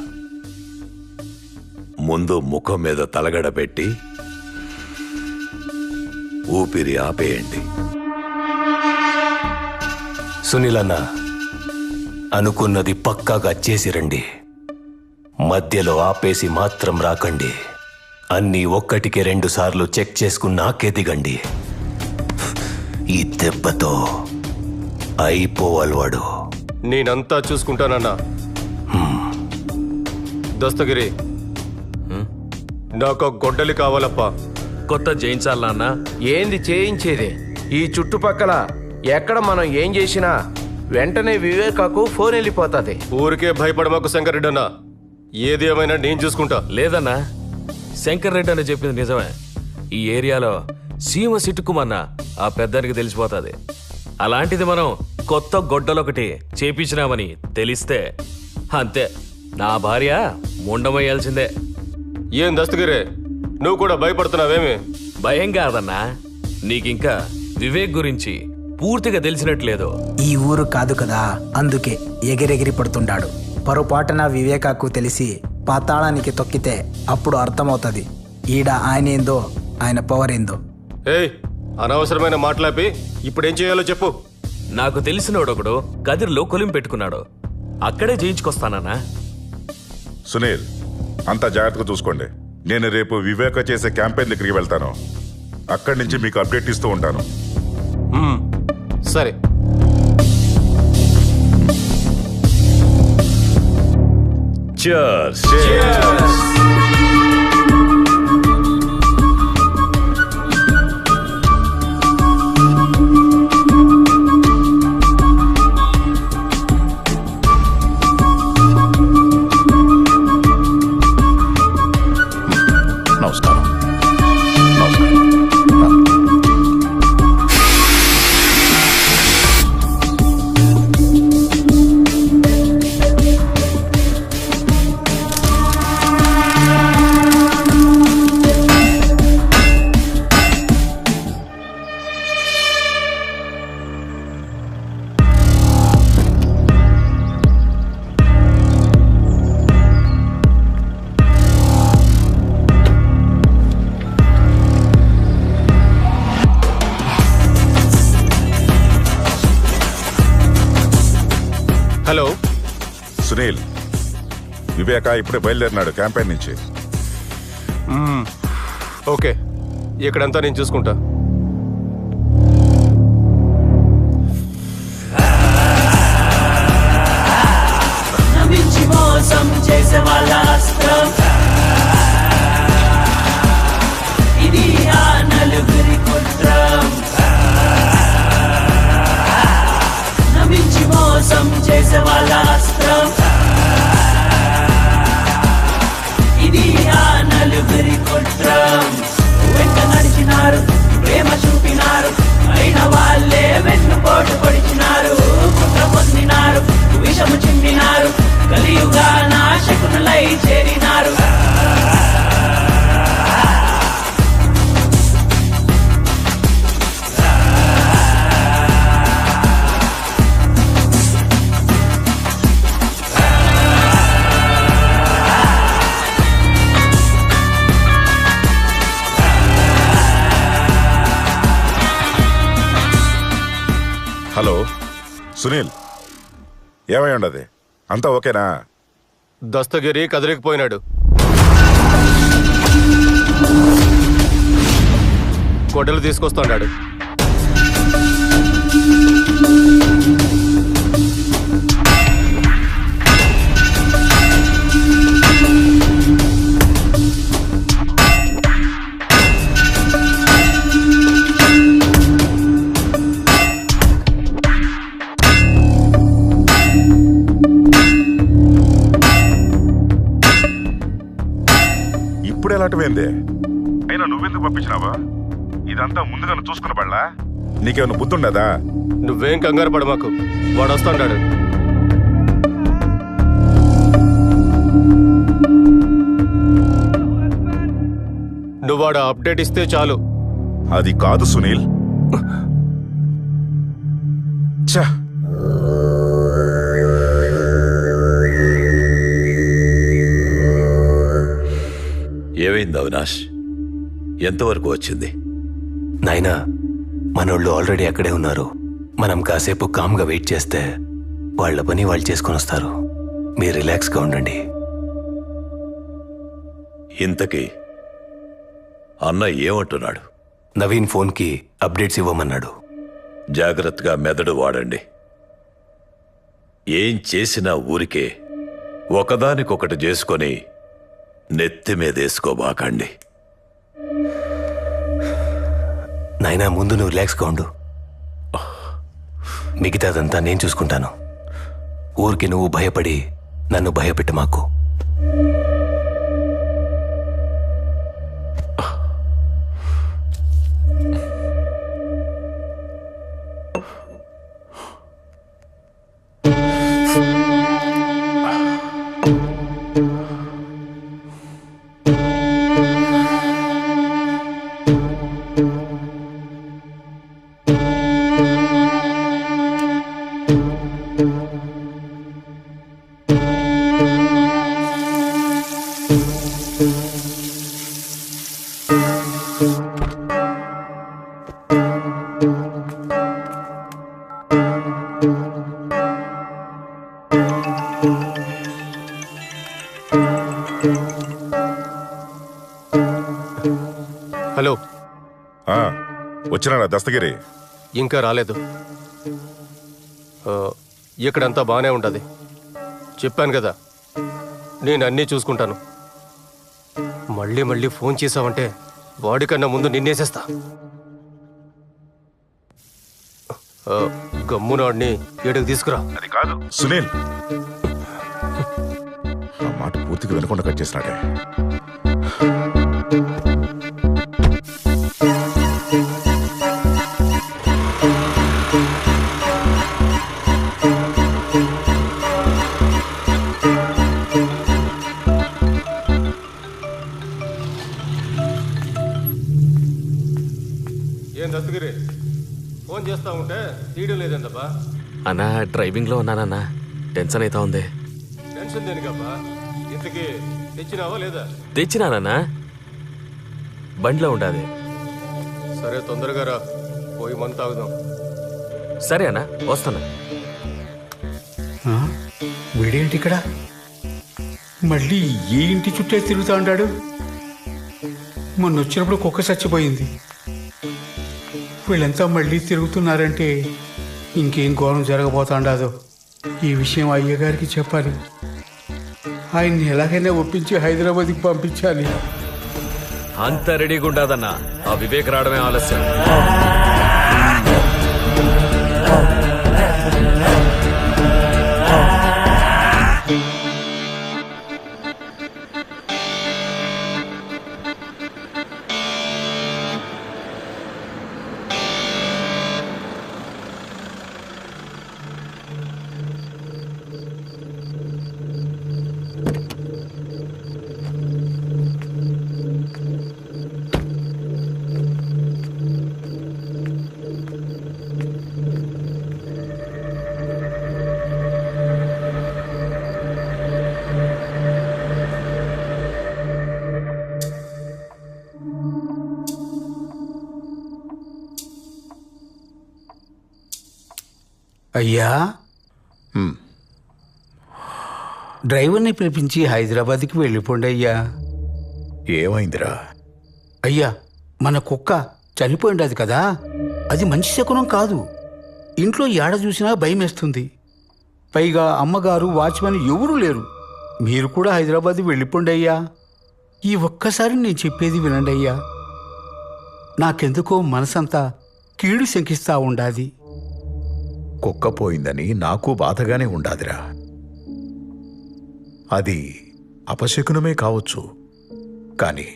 ముందు ముఖం మీద తలగడ పెట్టి ఊపిరి ఆపేయండి. సునీల్ అన్న, అనుకున్నది పక్కాగా చేసి రండి. మధ్యలో ఆపేసి మాత్రం రాకండి. అన్నీ 1కి 2 సార్లు చెక్ చేసుకున్నాకే దిగండి. ఈ దెబ్బతో అయిపోవాలి వాడు. నేనంతా చూసుకుంటానన్నా. దస్తగిరి, నాకు గొడ్డలి కావాలప్పా. కొత్త చేయించాలా అన్న? ఏంది చేయించేది? ఈ చుట్టుపక్కల ఎక్కడ మనం ఏం చేసినా వెంటనే వివేకాకు ఫోన్ వెళ్ళిపోతుంది. ఊరికే భయపడమాకు శంకర్ రెడ్డి అన్న. ఏది ఏమైనా నేను చూసుకుంటా. లేదన్నా, శంకర్ రెడ్డి అని చెప్పింది నిజమే. ఈ ఏరియాలో సీమ సిట్టుకుమన్నా ఆ పెద్దానికి తెలిసిపోతుంది. అలాంటిది మనం కొత్త గొడ్డలొకటి చేపించినామని తెలిస్తే అంతే, నా భార్య ముండమయ్యాల్సిందే. ఏం దస్తగిరే, నువ్వు కూడా భయపడుతున్నావేమి? భయం కాదన్నా, నీకింకా వివేక్ గురించి పూర్తిగా తెలిసినట్లేదు. ఈ ఊరు కాదు కదా, అందుకే ఎగిరెగిరి పడుతుంటాడు. పొరపాటున వివేకాకు తెలిసి పాతాళానికి తొక్కితే అప్పుడు అర్థమవుతుంది ఈడ ఆయన ఏందో, ఆయన పవర్ ఏందో. ఏయ్, అనవసరమైన మాట్లాపి ఇప్పుడేం చేయాలో చెప్పు. నాకు తెలిసినోడొకడు కదిరిలో కొలిం పెట్టుకున్నాడు. అక్కడే చేయించుకొస్తానన్నా. సునీల్, అంతా జాగ్రత్తగా చూసుకోండి. నేను రేపు వివేక చేసే క్యాంపెయిన్ దగ్గరికి వెళ్తాను. అక్కడి నుంచి మీకు అప్డేట్ ఇస్తూ ఉంటాను. సరే. Cheers. నమస్కారం. హలో సునీల్, వివేక ఇప్పుడే బయలుదేరినాడు క్యాంపెయిన్ నుంచి. ఓకే, ఇక్కడంతా నేను చూసుకుంటా. నమ్మించి మోసం చేసే వాళ్ళ అస్త్రం ఇది ఆ నలుగురి కుట్రం. నమ్మించి మోసం చేసే వాళ్ళ అస్త్రం ఇది ఆ నలుగురి కుట్రం. వెంట నడిచినారు, ప్రేమ చూపినారు, అయిన వాళ్ళే వెన్నుపోటు పొడిచినారు. కుట్ర పొందినారు, విషము చిందినారు, కలియుగా నాశకునులై చేరినారు. హలో సునీల్, ఏమై ఉండదు? అంతా ఓకేనా? దస్తగిరి కదిలికిపోయినాడు. గొడ్డలు తీసుకొస్తున్నాడు. ఇప్పుడు ఎలాంటివేంది? అయినా నువ్వెందుకు పంపించినావా? ఇదంతా ముందుగా చూసుకున్న బళ్ళా? నీకేమైనా బుద్ధి ఉండదా? నువ్వేం కంగారు పడ మాకు, వాడు వస్తాడు. నువ్వు వాడు అప్డేట్ ఇస్తే చాలు. అది కాదు సునీల్. ఛ! ఏమైంది అవినాష్? ఎంతవరకు వచ్చింది? నాయనా, మనోళ్ళు ఆల్రెడీ అక్కడే ఉన్నారు. మనం కాసేపు కామ్గా వెయిట్ చేస్తే వాళ్ళ పని వాళ్ళు చేసుకొని వస్తారు. మీరు రిలాక్స్గా ఉండండి. ఇంతకీ అన్న ఏమంటున్నాడు? నవీన్ ఫోన్కి అప్డేట్స్ ఇవ్వమన్నాడు. జాగ్రత్తగా మెదడు వాడండి. ఏం చేసినా ఊరికే ఒకదానికొకటి చేసుకొని నెత్తి మీదేసుకోబాకండి. నాయనా, ముందు నువ్వు రిలాక్స్గా ఉండు. మిగతాదంతా నేను చూసుకుంటాను. ఊరికి నువ్వు భయపడి నన్ను భయపెట్టు మాకు. హలో, వచ్చినాడా దస్తగిరి? ఇంకా రాలేదు. ఇక్కడంతా బాగానే ఉంటుంది. చెప్పాను కదా, నేను అన్నీ చూసుకుంటాను. మళ్ళీ మళ్ళీ ఫోన్ చేసావంటే వాడికన్నా ముందు నిన్నేసేస్తా. గమ్మునాడిని ఏడుకు తీసుకురా. అది కాదు సునీల్, ఆ మాట పూర్తిగా వినకుండా కట్ చేసినాడే. ఏం దత్తుగిరి, ఫోన్ చేస్తా ఉంటే తీయడం లేదంటబ్బా. అన్నా డ్రైవింగ్లో ఉన్నానన్నా, టెన్షన్ అవుతా ఉంది. టెన్షన్ దేనికబ్బా? ఇంతకీ తెచ్చినావా లేదా? తెచ్చినానన్నా, బండిలో ఉండాది. సరే తొందరగా రా, పోయి మంత తాగుదాం. సరే అన్నా, వస్తాను. వీడేంటి ఇక్కడ? మళ్ళీ ఈ ఇంటి చుట్టే తిరుగుతా ఉంటాడు. మొన్న వచ్చినప్పుడు కుక్క చచ్చిపోయింది. వీళ్ళంతా మళ్ళీ తిరుగుతున్నారంటే ఇంకేం ఘోరం జరగబోతాండాదో. ఈ విషయం అయ్యగారికి చెప్పాలి. ఆయన్ని ఎలాగైనా ఒప్పించి హైదరాబాద్కి పంపించాలి. అంత రెడీగా ఉండదన్నా, ఆ వివేక్ రావడమే ఆలస్యం. అయ్యా, డ్రైవర్ని పిలిపించి హైదరాబాద్కి వెళ్ళిపోండి అయ్యా. ఏమైందిరా? అయ్యా, మన కుక్క చనిపోయిండదు కదా, అది మంచి శకునం కాదు. ఇంట్లో ఏడ చూసినా భయం వేస్తుంది. పైగా అమ్మగారు, వాచ్మెన్ ఎవరూ లేరు. మీరు కూడా హైదరాబాద్ వెళ్ళిపోండి అయ్యా. ఈ ఒక్కసారి నేను చెప్పేది వినండి అయ్యా. నాకెందుకో మనసంతా కీడు శంకిస్తా ఉండాది. కుక్క పోయిందని నాకు బాధగానే ఉండాదిరా. అది అపశకునమే కావచ్చు, కానీ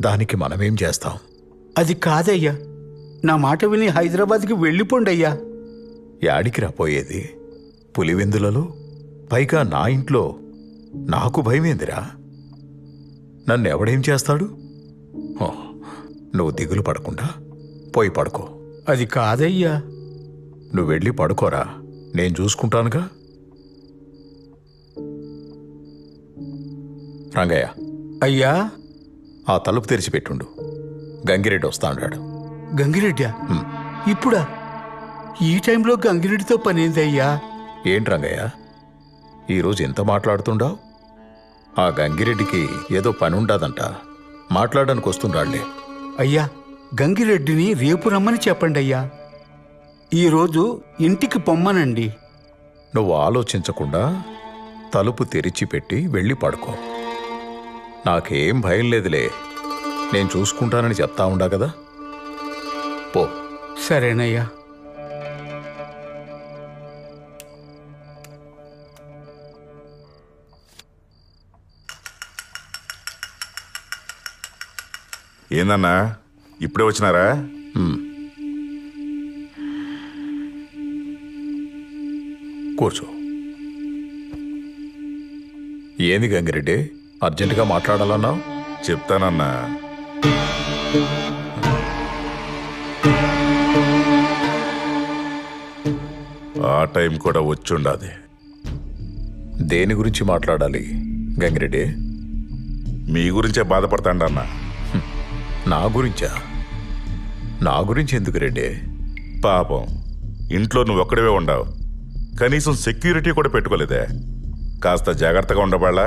దానికి మనమేం చేస్తాం? అది కాదయ్యా, నా మాట విని హైదరాబాద్కి వెళ్ళిపోండి అయ్యా. యాడికి రాపోయేది? పులివెందులలో, పైగా నా ఇంట్లో. నాకు భయమేందిరా? నన్నెవడేం చేస్తాడు? నువ్వు దిగులు పడకుండా పోయి పడుకో. అది కాదయ్యా. నువ్వు వెళ్ళి పడుకోరా, నేను చూసుకుంటానుగా. రంగయ్య. అయ్యా. ఆ తలుపు తెరిచిపెట్టుండు, గంగిరెడ్డి వస్తా అన్నాడు. గంగిరెడ్డా? ఇప్పుడా? ఈ టైంలో గంగిరెడ్డితో పనేందయ్యా? ఏంటి రంగయ్య, ఈరోజు ఎంత మాట్లాడుతుండావు? ఆ గంగిరెడ్డికి ఏదో పని ఉండాదంట, మాట్లాడడానికి వస్తుండాళ్లే. అయ్యా, గంగిరెడ్డిని రేపు రమ్మని చెప్పండి అయ్యా. ఈరోజు ఇంటికి పొమ్మనండి. నువ్వు ఆలోచించకుండా తలుపు తెరిచిపెట్టి వెళ్ళి పడుకో. నాకేం భయం లేదులే, నేను చూసుకుంటానని చెప్తా ఉండా కదా. పో. సరేనయ్యా. ఏందన్నా, ఇప్పుడే వచ్చినారా? కూర్చో. ఏంది గంగిరెడ్డి, అర్జెంటుగా మాట్లాడాలన్నావు? చెప్తానన్నా. ఆ టైం కూడా వచ్చుండాది. దేని గురించి మాట్లాడాలి గంగిరెడ్డి? మీ గురించే బాధపడతాండన్నా. నా గురించా? నా గురించి ఎందుకు రెడ్డి? పాపం, ఇంట్లో నువ్వు ఒక్కడివే ఉండవు, కనీసం సెక్యూరిటీ కూడా పెట్టుకోలేదే. కాస్త జాగ్రత్తగా ఉండబాళ్ళా?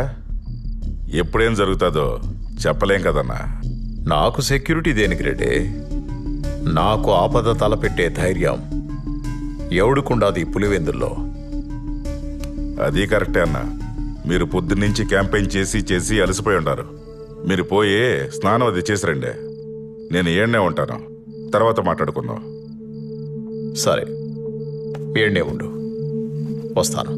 ఎప్పుడేం జరుగుతుందో చెప్పలేం కదన్నా. నాకు సెక్యూరిటీ దేనికి రెడ్డి? నాకు ఆపద తలపెట్టే ధైర్యం ఎవడుకుండాది పులివెందుల్లో. అది కరెక్టే అన్న. మీరు పొద్దున్నుంచి క్యాంపెయిన్ చేసి అలసిపోయి ఉంటారు. మీరు పోయి స్నానం అది చేసి రండి. నేను ఏడ్నే ఉంటాను, తర్వాత మాట్లాడుకుందాం. సరే, ఏడ్నే ఉండు, వస్తాను.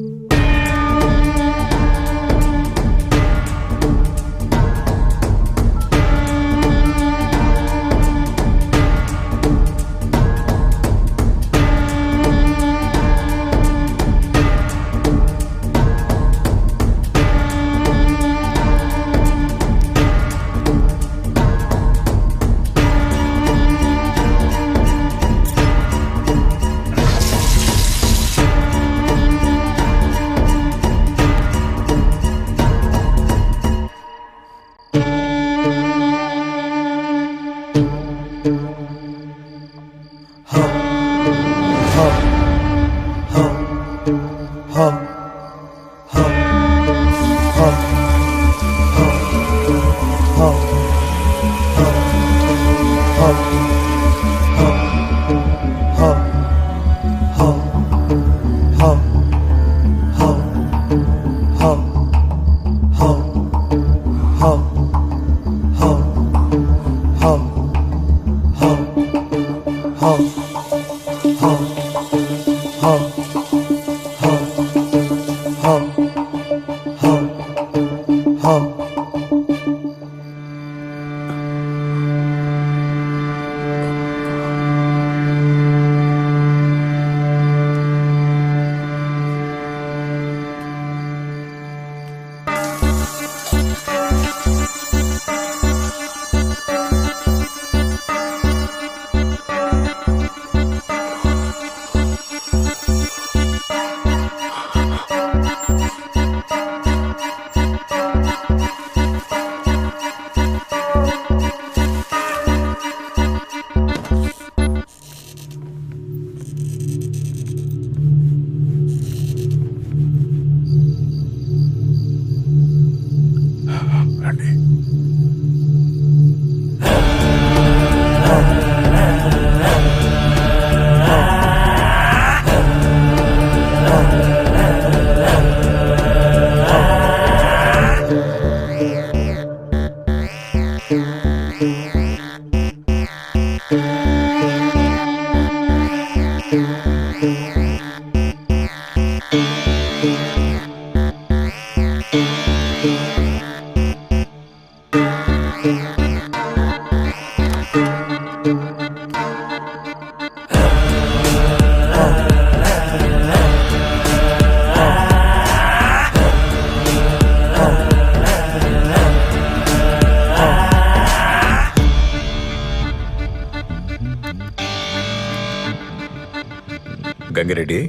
గంగిరెడ్డి,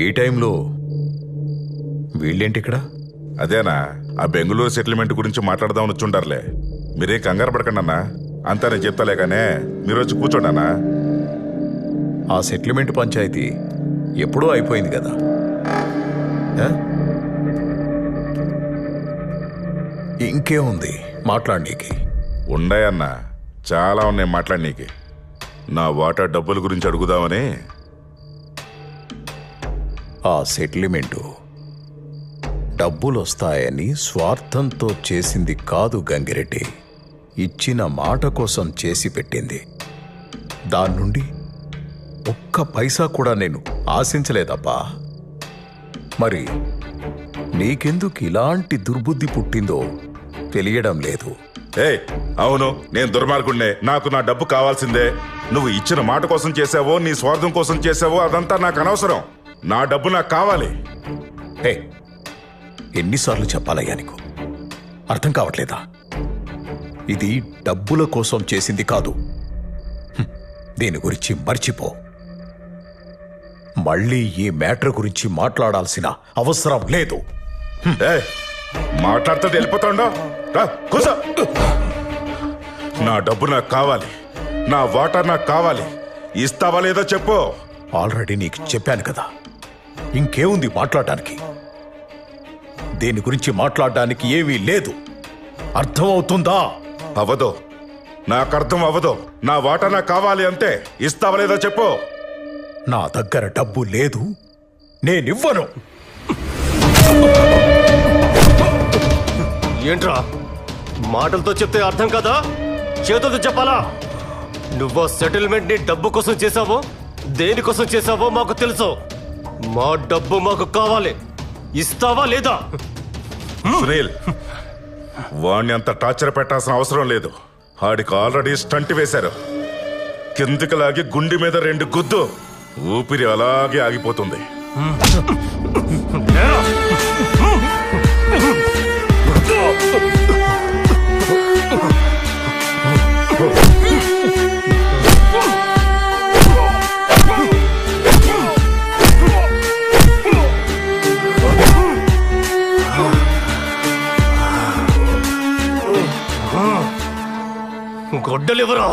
ఈ టైంలో వీళ్ళేంటి ఇక్కడ? అదేనా, ఆ బెంగళూరు సెటిల్మెంట్ గురించి మాట్లాడదామని వచ్చుంటారులే. మీరేం కంగారు పడకండి అన్నా, అంతా నేను చెప్తాలే కానీ మీరు వచ్చి కూర్చోండి అన్నా. ఆ సెటిల్మెంట్ పంచాయతీ ఎప్పుడూ అయిపోయింది కదా. ఇంకేముంది మాట్లాడనీకి? ఉన్నాయన్నా, చాలా ఉన్నాయి మాట్లాడనీకి. నా వాటా డబ్బుల గురించి అడుగుదామని. ఆ సెటిల్మెంటు డబ్బులు వస్తాయని స్వార్థంతో చేసింది కాదు గంగిరెడ్డి. ఇచ్చిన మాట కోసం చేసి పెట్టింది. దాని నుండి ఒక్క పైసా కూడా నేను ఆశించలేదబ్బా. మరి నీకెందుకు ఇలాంటి దుర్బుద్ధి పుట్టిందో తెలియడం లేదు. అవును, నేను దుర్మార్గుడినే. నాకు నా డబ్బు కావాల్సిందే. నువ్వు ఇచ్చిన మాట కోసం చేసావో నీ స్వార్థం కోసం చేసావో అదంతా నాకు అనవసరం. నా డబ్బు నాకు కావాలి. ఎన్నిసార్లు చెప్పాలయ్యా నీకు? అర్థం కావట్లేదా? ఇది డబ్బుల కోసం చేసింది కాదు. దీని గురించి మర్చిపో. మళ్ళీ ఈ మ్యాటర్ గురించి మాట్లాడాల్సిన అవసరం లేదు. మాట్లాడుతూ వెళ్ళిపోతాండో. కూసో. నా డబ్బు నాకు కావాలి, నా వాటర్ నాకు కావాలి. ఇస్తావా లేదో చెప్పు. ఆల్రెడీ నీకు చెప్పాను కదా, ఇంకేముంది మాట్లాడడానికి? దీని గురించి మాట్లాడడానికి ఏమీ లేదు. అర్థమవుతుందా? అవదో, నాకు అర్థం అవ్వదు. నా వాటా నాకు కావాలి అంతే. ఇస్తావా లేదో చెప్పు. నా దగ్గర డబ్బు లేదు, నేనివ్వను. ఏంట్రా మాటలతో చెప్తే అర్థం కదా, చేతులతో చెప్పాలా? నువ్వు సెటిల్మెంట్ ని డబ్బు కోసం చేసావో దేనికోసం చేసావో మాకు తెలుసు. మా డబ్బు మాకు కావాలి, ఇస్తావా లేదా? సునీల్, వాణ్ణి అంత టార్చర్ పెట్టాల్సిన అవసరం లేదు. ఆడికి ఆల్రెడీ స్టంట్ వేశారు. కిందికి లాగి గుండె మీద 2 గుద్దు, ఊపిరి అలాగే ఆగిపోతుంది. గొడ్డలివరా?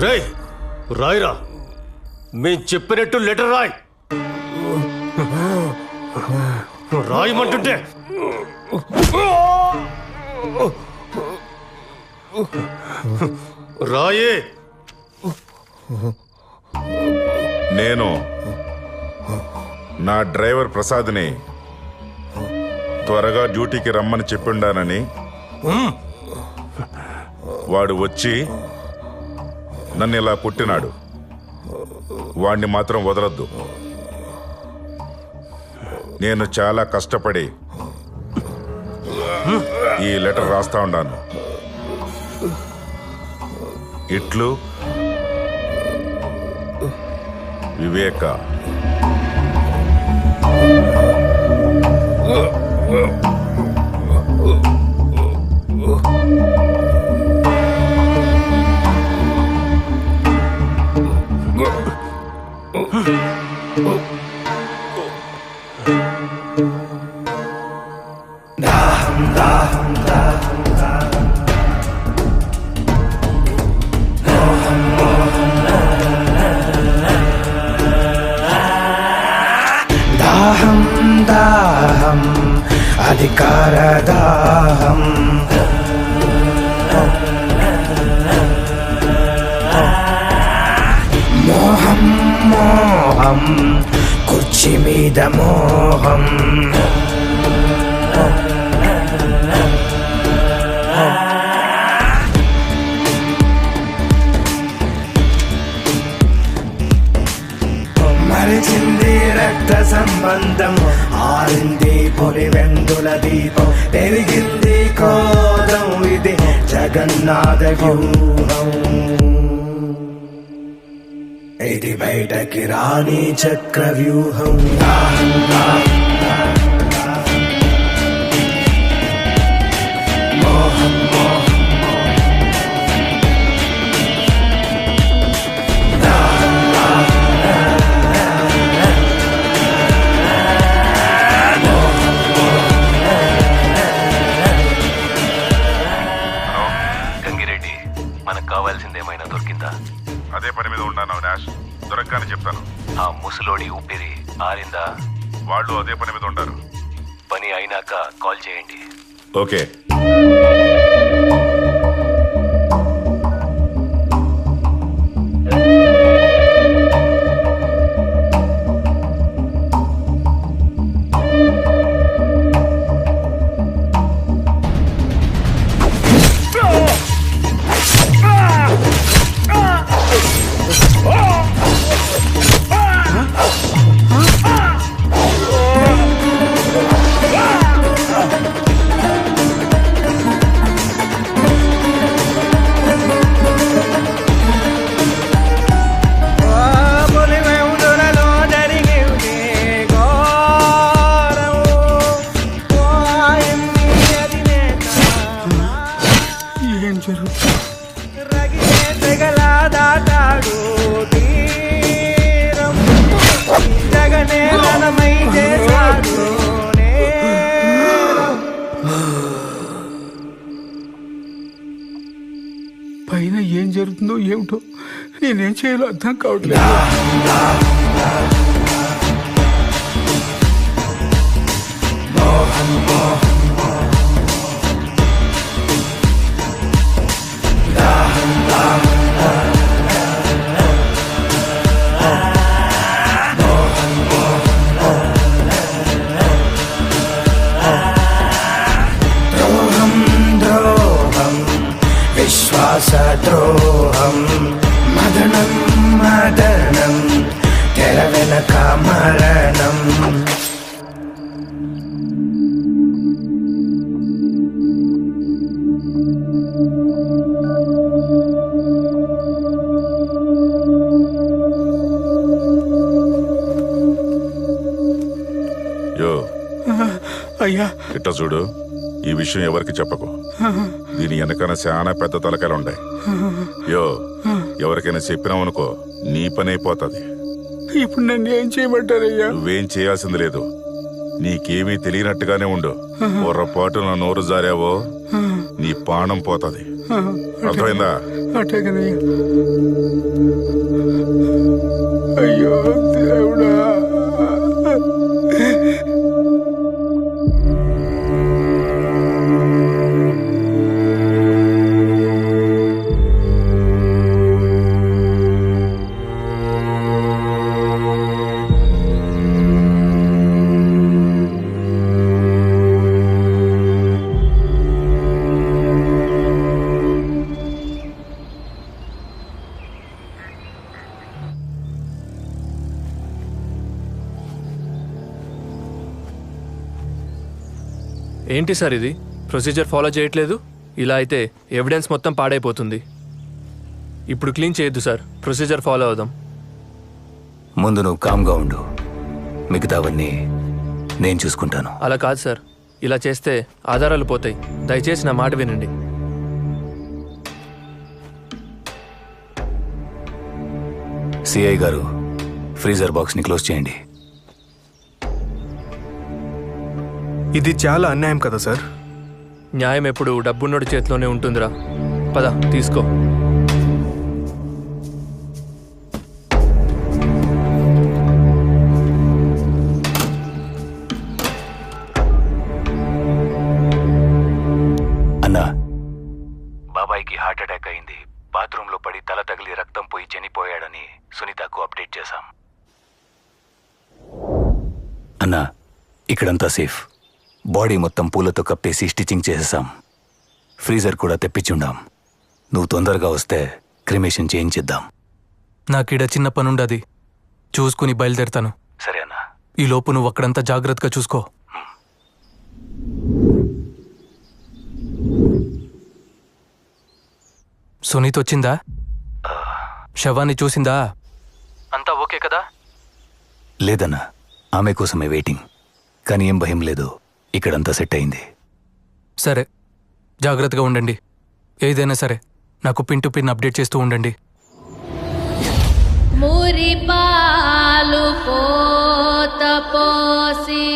రేయ్, రాయిరా. మేం చెప్పినట్టు లెటర్ రాయ్. రాయమంటుంటే రాయే. నేను నా డ్రైవర్ ప్రసాద్ని త్వరగా డ్యూటీకి రమ్మని చెప్పిండానని, వాడు వచ్చి నన్ను ఇలా కొట్టినాడు. వాణ్ణి మాత్రం వదలొద్దు. నేను చాలా కష్టపడి ఈ లెటర్ రాస్తా ఉన్నాను. ఇట్లు వివేక. దాహం దాహం అధికార దాహం, మోహం మోహం కుర్చీ మీద మోహం, మరిచింది రక్త సంబంధం, ఆరింది పులివెందుల దీపం, పెరిగింది కోదం, ఇది జగన్నాథ వ్యూహం, ఇది బయటకి రాని చక్ర వ్యూహం. మోహం మోహం గంగిరెడ్డి, మనకు కావాల్సిందేమైనా దొరికిందా? అదే పని మీద ఉన్నాను నాష్. దొరకగానే చెప్తాను. ఆ ముసలోడి ఊపిరి ఆరిందా? వాళ్ళు అదే పని మీద ఉంటారు. పని అయినాక కాల్ చేయండి. ఓకే. జరుగుతుందో ఏమిటో, నేనేం చేయాలో అర్థం కావట్లేదు. విశ్వాసద్రోహం మదనం మదనం తెర వెనక మరణం. యో అయ్యా, ఇట్ట చూడు, ఈ విషయం ఎవరికి చెప్పకు. దీని వెనకన చాలా పెద్ద తలకాయలు ఉంటాయి. యో ఎవరికైనా చెప్పినావనుకో నీ పని అయిపోతుంది. ఇప్పుడు నన్ను ఏం చేయమంటారయ్యా? నువ్వేం చేయాల్సింది లేదు. నీకేమీ తెలియనట్టుగానే ఉండు. పొరపాటున నోరు జారావో నీ ప్రాణం పోతుంది. అర్థమైందా? అట్టేగనయ్యా. అయ్యో దేవుడా. ఏంటి సార్ ఇది? ప్రొసీజర్ ఫాలో చేయట్లేదు. ఇలా అయితే ఎవిడెన్స్ మొత్తం పాడైపోతుంది. ఇప్పుడు క్లీన్ చేయొద్దు సార్, ప్రొసీజర్ ఫాలో అవుదాం. ముందు నువ్వు కామ్గా ఉండు, మిగతావన్నీ నేను చూసుకుంటాను. అలా కాదు సార్, ఇలా చేస్తే ఆధారాలు పోతాయి. దయచేసి నా మాట వినండి. సిఐ గారు, ఫ్రీజర్ బాక్స్ని క్లోజ్ చేయండి. ఇది చాలా అన్యాయం కదా సార్? న్యాయం ఎప్పుడు డబ్బున్నోడి చేతిలోనే ఉంటుందిరా. పద తీసుకో. అన్నా, బాబాయ్కి హార్ట్ అటాక్ అయింది. బాత్రూంలో పడి తల తగిలి రక్తం పోయి చనిపోయాడని సునీతకు అప్డేట్ చేశాం. అన్నా, ఇక్కడంతా సేఫ్. బాడీ మొత్తం పూలతో కప్పేసి స్టిచ్చింగ్ చేసేసాం. ఫ్రీజర్ కూడా తెప్పించుండాం. నువ్వు తొందరగా వస్తే క్రిమేషన్ చేయించిద్దాం. నాకీడ చిన్న పనుండది, చూసుకుని బయలుదేరుతాను. సరే అన్నా. ఈ లోపు నువ్వు అక్కడంతా జాగ్రత్తగా చూసుకో. సునీత్ వచ్చిందా? శవాన్ని చూసిందా? అంతా ఓకే కదా? లేదన్నా, ఆమె కోసమే వెయిటింగ్. కానీ ఏం భయం లేదు, ఇక్కడంతా సెట్ అయింది. సరే, జాగ్రత్తగా ఉండండి. ఏదైనా సరే నాకు పిన్ టు పిన్ అప్డేట్ చేస్తూ ఉండండి. మురిపాలు పోత పోసి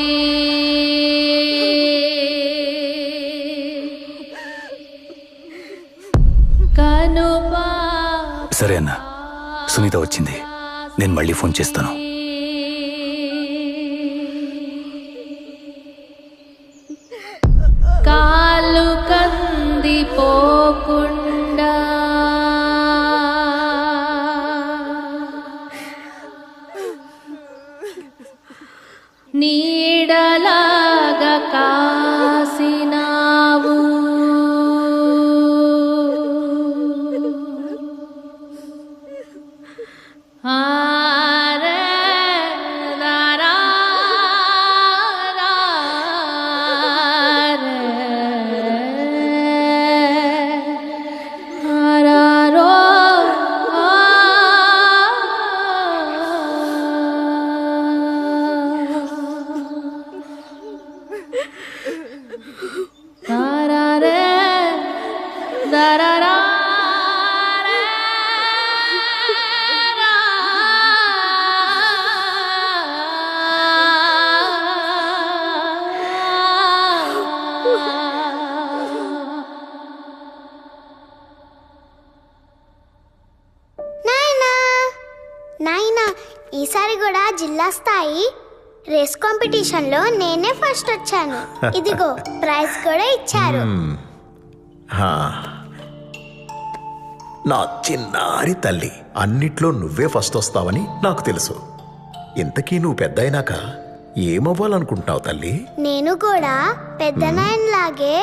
కనుపా. సరే అన్నా, సునీత వచ్చింది. నేను మళ్ళీ ఫోన్ చేస్తాను. కాలు కందిపోకుండా నీడలాగా కాసినావు. నాయనా ఈసారి కూడా జిల్లా స్థాయి రేస్ కాంపిటీషన్లో నేనే ఫస్ట్ వచ్చాను. ఇదిగో ప్రైజ్ కూడా ఇచ్చారు. హా. నా చిన్నారి తల్లి, అన్నిట్లో నువ్వే ఫస్ట్ వస్తావని నాకు తెలుసు. ఇంతకీ నువ్వు పెద్ద అయినాక ఏమవ్వాలనుకుంటున్నావు తల్లి? నేను కూడా పెద్ద నాయనలాగే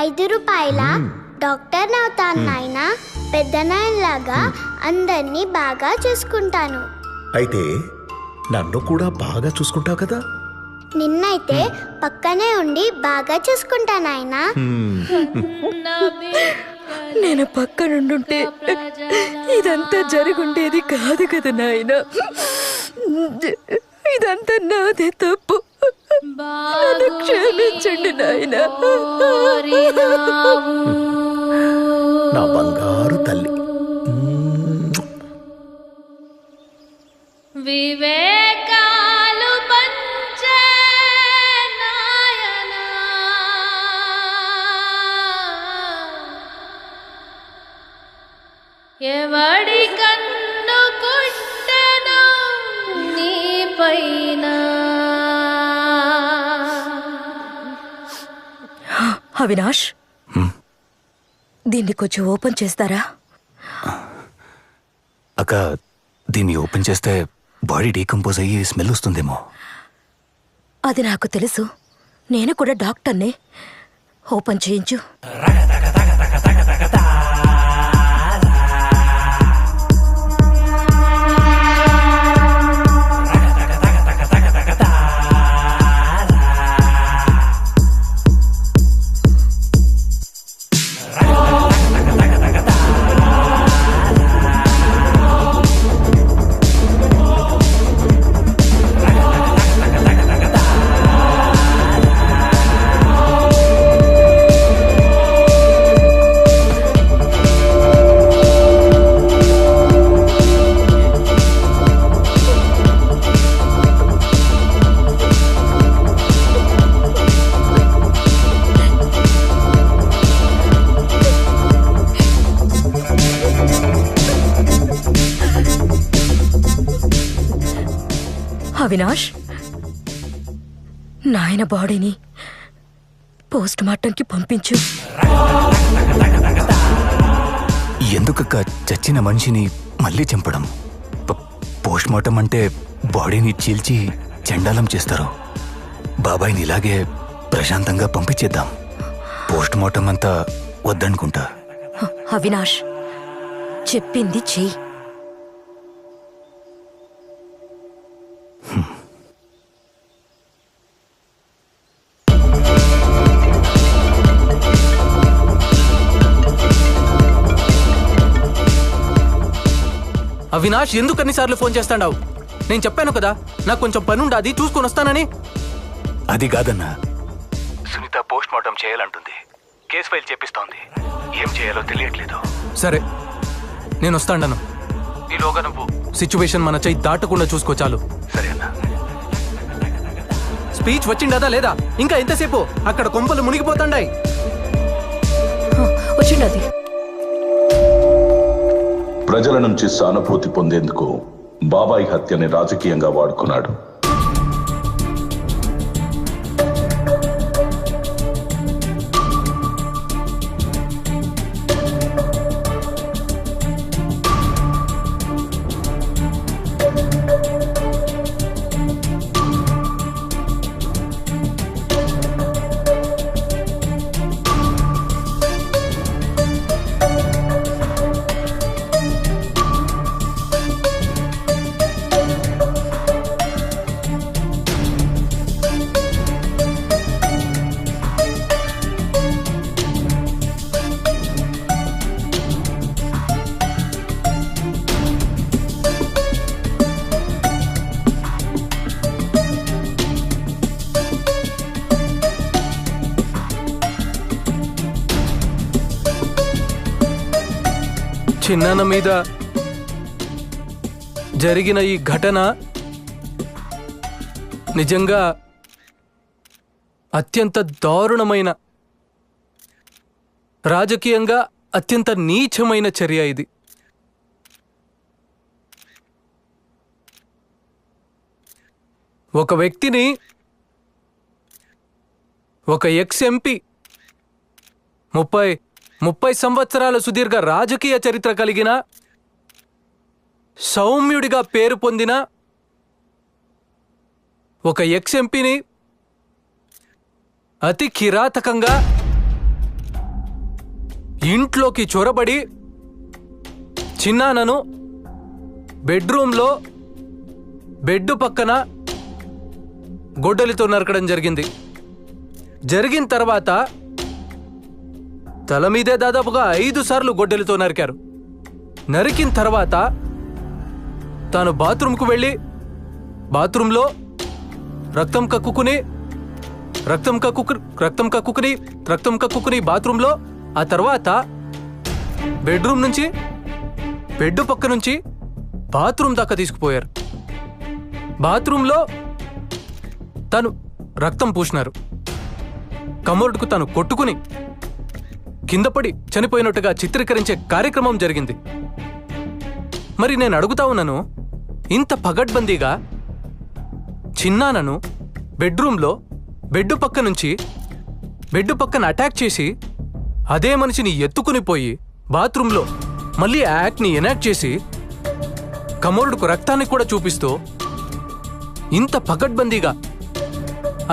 5 రూపాయల డాక్టర్ అవుతాను నాయనా. పెద్ద నాయనలాగా అందరినీ బాగా చూసుకుంటాను. అయితే నన్ను కూడా బాగా చూసుకుంటావు కదా? నిన్నైతే పక్కనే ఉండి బాగా చూసుకుంటా నాయనా. నేను పక్కనుండుంటే ఇదంతా జరుగుండేది కాదు కదా నాయన. ఇదంతా నాదే తప్పు. నన్ను క్షమించండి నాయన. నా బంగారు తల్లి. వివేకాలు పంచే నాయనా, ఎవడి కన్ను కుట్టెను నీ పైన. అవినాష్, దీన్ని కొంచెం ఓపెన్ చేస్తారా? అక్క, దీన్ని ఓపెన్ చేస్తే బాడీ డీకంపోజ్ అయ్యి స్మెల్ వస్తుందేమో. అది నాకు తెలుసు. నేను కూడా డాక్టర్నే. ఓపెన్ చేయించు. అవినాష్, నాయన బాడీని పోస్ట్ మార్టంకి పంపించు. ఎందుకక్క చచ్చిన మనిషిని మళ్ళీ చంపడం? పోస్ట్ మార్టం అంటే బాడీని చీల్చి చండాలం చేస్తారు. బాబాయ్ని ఇలాగే ప్రశాంతంగా పంపించేద్దాం. పోస్ట్ మార్టం అంతా వద్దనుకుంటా. అవినాష్, చెప్పింది చెయ్యి. అవినాష్, ఎందుకు అన్నిసార్లు ఫోన్ చేస్తాడావు? నేను చెప్పాను కదా, నాకు కొంచెం పని ఉండాది, చూసుకొని వస్తానని. అది కాదన్నా, సునీత పోస్ట్ మార్టం చేయాలంటుంది. కేసు ఫైల్ చేపిస్తోంది. ఏం చేయాలో తెలియట్లేదు. సరే, నేను వస్తాను. ఈలోగా నువ్వు సిచ్యువేషన్ మన చెయ్యి దాటకుండా చూసుకో చాలు. సరే అన్నా. స్పీచ్ వచ్చిండదా లేదా? ఇంకా ఎంతసేపు? అక్కడ కొంపలు మునిగిపోతాండాయి. వచ్చిండది. ప్రజల నుంచి సానుభూతి పొందేందుకు బాబాయ్ హత్యని రాజకీయంగా వాడుకున్నాడు. చిన్నాన్న మీద జరిగిన ఈ ఘటన నిజంగా అత్యంత దారుణమైన, రాజకీయంగా అత్యంత నీచమైన చర్య ఇది. ఒక వ్యక్తిని, ఒక ఎక్స్ ఎంపీ, 30 సంవత్సరాల సుదీర్ఘ రాజకీయ చరిత్ర కలిగిన, సౌమ్యుడిగా పేరు పొందిన ఒక ఎక్స్ ఎంపీని అతి కిరాతకంగా ఇంట్లోకి చొరబడి చిన్నానను బెడ్రూమ్లో బెడ్ పక్కన గొడ్డలితో నరకడం జరిగింది. జరిగిన తర్వాత తల మీదే దాదాపుగా 5 సార్లు గొడ్డలితో నరికారు. నరికిన తర్వాత తాను బాత్రూంకు వెళ్ళి బాత్రూంలో రక్తం కక్కుకుని బాత్రూంలో, ఆ తర్వాత బెడ్రూమ్ నుంచి బెడ్ పక్క నుంచి బాత్రూమ్ దాకా తీసుకుపోయారు. బాత్రూంలో తను రక్తం పూసినారు. కమోడ్కు తను కొట్టుకుని కిందపడి చనిపోయినట్టుగా చిత్రీకరించే కార్యక్రమం జరిగింది. మరి నేను అడుగుతా ఉన్నాను, ఇంత పగడ్బందీగా చిన్నానను బెడ్రూమ్లో బెడ్ పక్కన అటాక్ చేసి అదే మనిషిని ఎత్తుకుని పోయి బాత్రూంలో మళ్ళీ ఆ యాక్ట్ని ఎనాక్ట్ చేసి కమోరుడుకు రక్తాన్ని కూడా చూపిస్తూ ఇంత పగడ్బందీగా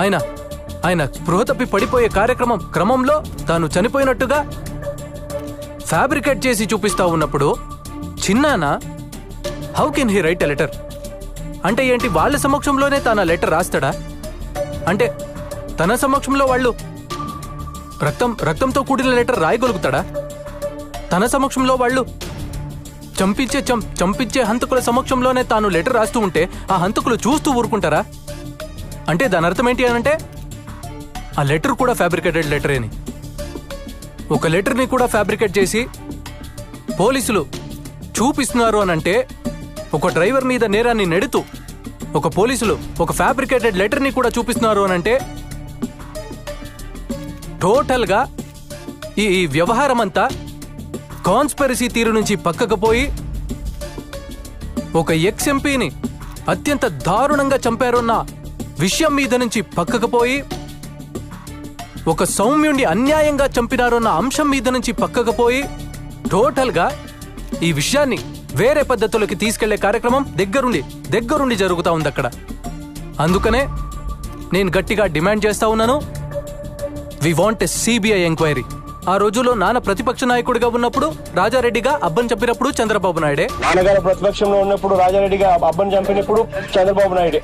ఆయన స్పృహ తప్పి పడిపోయే క్రమంలో తాను చనిపోయినట్టుగా ఫ్యాబ్రికేట్ చేసి చూపిస్తా ఉన్నప్పుడు చిన్నాన how can he write a letter? అంటే ఏంటి, వాళ్ళ సమక్షంలోనే తాను లెటర్ రాస్తాడా? అంటే తన సమక్షంలో వాళ్ళు రక్తంతో కూడిన లెటర్ రాయగలుగుతాడా? తన సమక్షంలో వాళ్ళు చంపించే హంతకుల సమక్షంలోనే తాను లెటర్ రాస్తూ ఉంటే ఆ హంతకులు చూస్తూ ఊరుకుంటారా? అంటే దాని అర్థం ఏంటి అనంటే ఆ లెటర్ కూడా ఫ్యాబ్రికేటెడ్ లెటరే అని. ఒక లెటర్ని కూడా ఫ్యాబ్రికేట్ చేసి పోలీసులు చూపిస్తున్నారు అనంటే, ఒక డ్రైవర్ మీద నేరాన్ని నెడుతూ ఒక పోలీసులు ఒక ఫ్యాబ్రికేటెడ్ లెటర్ని కూడా చూపిస్తున్నారు అనంటే టోటల్గా ఈ వ్యవహారం అంతా కాన్స్పిరసీ తీరు నుంచి పక్కకు పోయి ఒక ఎక్స్ ఎంపీని అత్యంత దారుణంగా చంపారన్న విషయం మీద నుంచి పక్కకు పోయి ఒక సౌమ్యుణ్ణి అన్యాయంగా చంపినారన్న అంశం మీద నుంచి పక్కకు పోయి టోటల్గా ఈ విషయాన్ని వేరే పద్ధతులకి తీసుకెళ్లే కార్యక్రమం దగ్గరుండి జరుగుతూ ఉంది అక్కడ. అందుకనే నేను గట్టిగా డిమాండ్ చేస్తా ఉన్నాను, we want a CBI enquiry. ఆ రోజుల్లో నాన్న ప్రతిపక్ష నాయకుడిగా ఉన్నప్పుడు రాజారెడ్డిగా అబ్బని చంపినప్పుడు చంద్రబాబు నాయుడే, నాన్నగారు ప్రతిపక్షంలో ఉన్నప్పుడు రాజారెడ్డిగా అబ్బని చంపినప్పుడు చంద్రబాబు నాయుడే,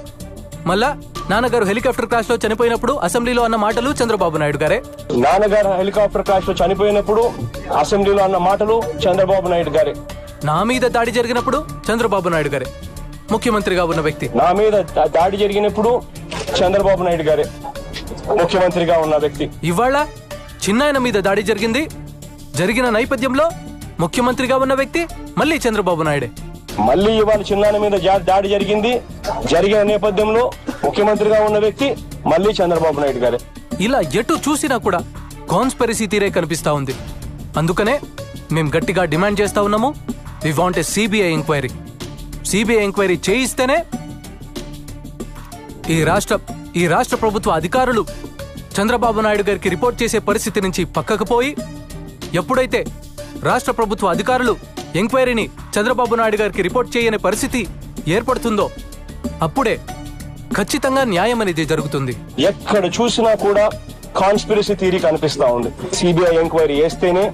మళ్ళా నాన్నగారు హెలికాప్టర్ క్రాష్ లో చనిపోయినప్పుడు అసెంబ్లీలో అన్న మాటలు చంద్రబాబు నాయుడు గారే, నాన్నగారు హెలికాప్టర్ క్రాష్ లో చనిపోయినప్పుడు అసెంబ్లీలో అన్న మాటలు చంద్రబాబు నాయుడు గారే, నా మీద దాడి జరిగినప్పుడు చంద్రబాబు నాయుడు గారే ముఖ్యమంత్రిగా ఉన్న వ్యక్తి, నా మీద దాడి జరిగినప్పుడు చంద్రబాబు నాయుడు గారే ముఖ్యమంత్రిగా ఉన్న వ్యక్తి. ఇవాళ చిన్నాయన మీద దాడి జరిగిన నేపథ్యంలో ముఖ్యమంత్రిగా ఉన్న వ్యక్తి మళ్ళీ చంద్రబాబు నాయుడే. మళ్ళీ ఇవాళ చిన్నాయన మీద దాడి జరిగిన నేపథ్యంలో ముఖ్యమంత్రిగా ఉన్న వ్యక్తి మళ్ళీ చంద్రబాబు నాయుడు గారే. ఇలా ఎటు చూసినా కూడా కాన్స్పిరసీ తీరే కనిపిస్తా ఉంది. అందుకనే మేము గట్టిగా డిమాండ్ చేస్తా ఉన్నాము, we want a CBI enquiry. CBI enquiry చేయిస్తేనే ఈ రాష్ట్ర ప్రభుత్వ అధికారులు చంద్రబాబు నాయుడు గారికి రిపోర్ట్ చేసే పరిస్థితి నుంచి పక్కకు పోయి, ఎప్పుడైతే రాష్ట్ర ప్రభుత్వ అధికారులు ఎంక్వైరీని చంద్రబాబు నాయుడు గారికి రిపోర్ట్ చేయని పరిస్థితి ఏర్పడుతుందో అప్పుడే ఖచ్చితంగా న్యాయం అనేది జరుగుతుంది. ఎక్కడ చూసినా కూడా కాన్స్పిరసీ థియరీ కనిపిస్తా ఉంది. సిబిఐ ఎంక్వైరీ చేస్తేనే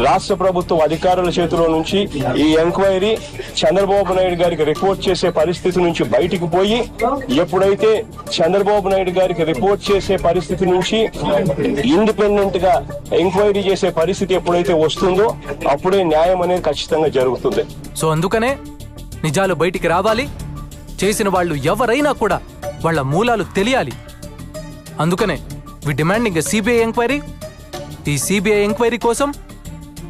రాష్ట్ర ప్రభుత్వ అధికారుల చేతిలో నుంచి ఈ ఎంక్వైరీ చంద్రబాబు నాయుడు గారికి రిపోర్ట్ చేసే పరిస్థితి నుంచి బయటికి పోయి, ఎప్పుడైతే చంద్రబాబు నాయుడు గారికి రిపోర్ట్ చేసే పరిస్థితి నుంచి ఇండిపెండెంట్ గా ఎంక్వైరీ చేసే పరిస్థితి ఎప్పుడైతే వస్తుందో అప్పుడే న్యాయం అనేది ఖచ్చితంగా జరుగుతుంది. సో అందుకనే నిజాలు బయటికి రావాలి, చేసిన వాళ్ళు ఎవరైనా కూడా వాళ్ళ మూలాలు తెలియాలి. అందుకనే వి డిమాండింగ్ ఎ సిబిఐ ఎంక్వైరీ. ఈ సిబిఐ ఎంక్వైరీ కోసం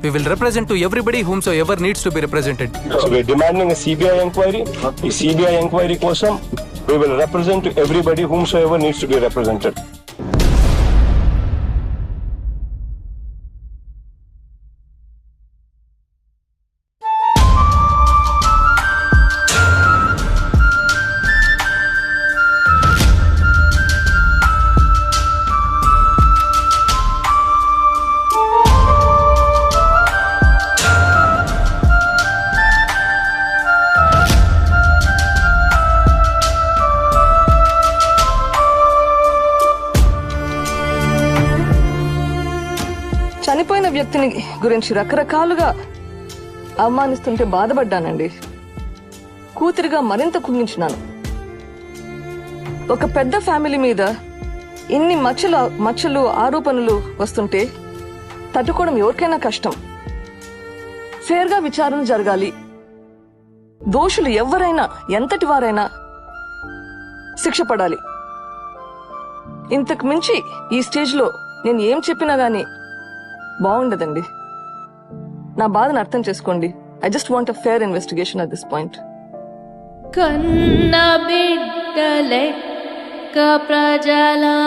we will represent to everybody whomsoever needs to be represented. So we are demanding a CBI inquiry. ఈ CBI inquiry కోసం we will represent to everybody whomsoever needs to be represented. వ్యక్తిని గురించి రకరకాలుగా అవమానిస్తుంటే బాధపడ్డానండి. కూతురిగా మరింత కుంగించినాను. ఒక పెద్ద family మీద ఇన్ని మచ్చలు ఆరోపణలు వస్తుంటే తట్టుకోవడం ఎవరికైనా కష్టం. ఫేర్గా విచారణ జరగాలి. దోషులు ఎవరైనా, ఎంతటి వారైనా శిక్ష పడాలి. ఇంతకు మించి ఈ స్టేజ్లో నేను ఏం చెప్పినా గానీ బాగుండదండి. నా బాధను అర్థం చేసుకోండి. I just want a fair investigation at this point. కన్న బిడ్డ లెక్క ప్రజలా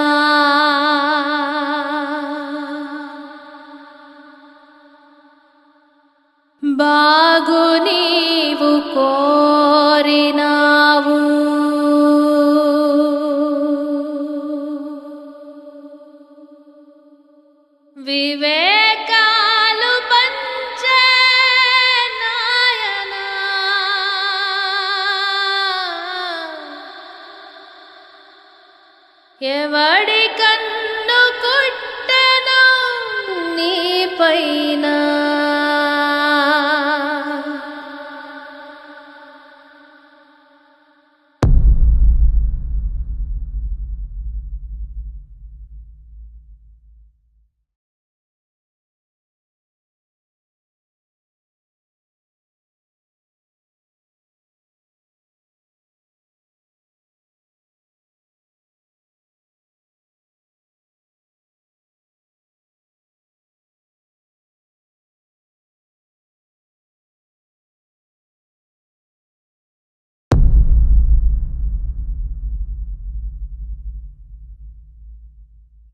బాగు నీవు కోరినావు, వివేకాలు పంచే నాయనా, ఎవడి కన్ను కుట్టెను నీపై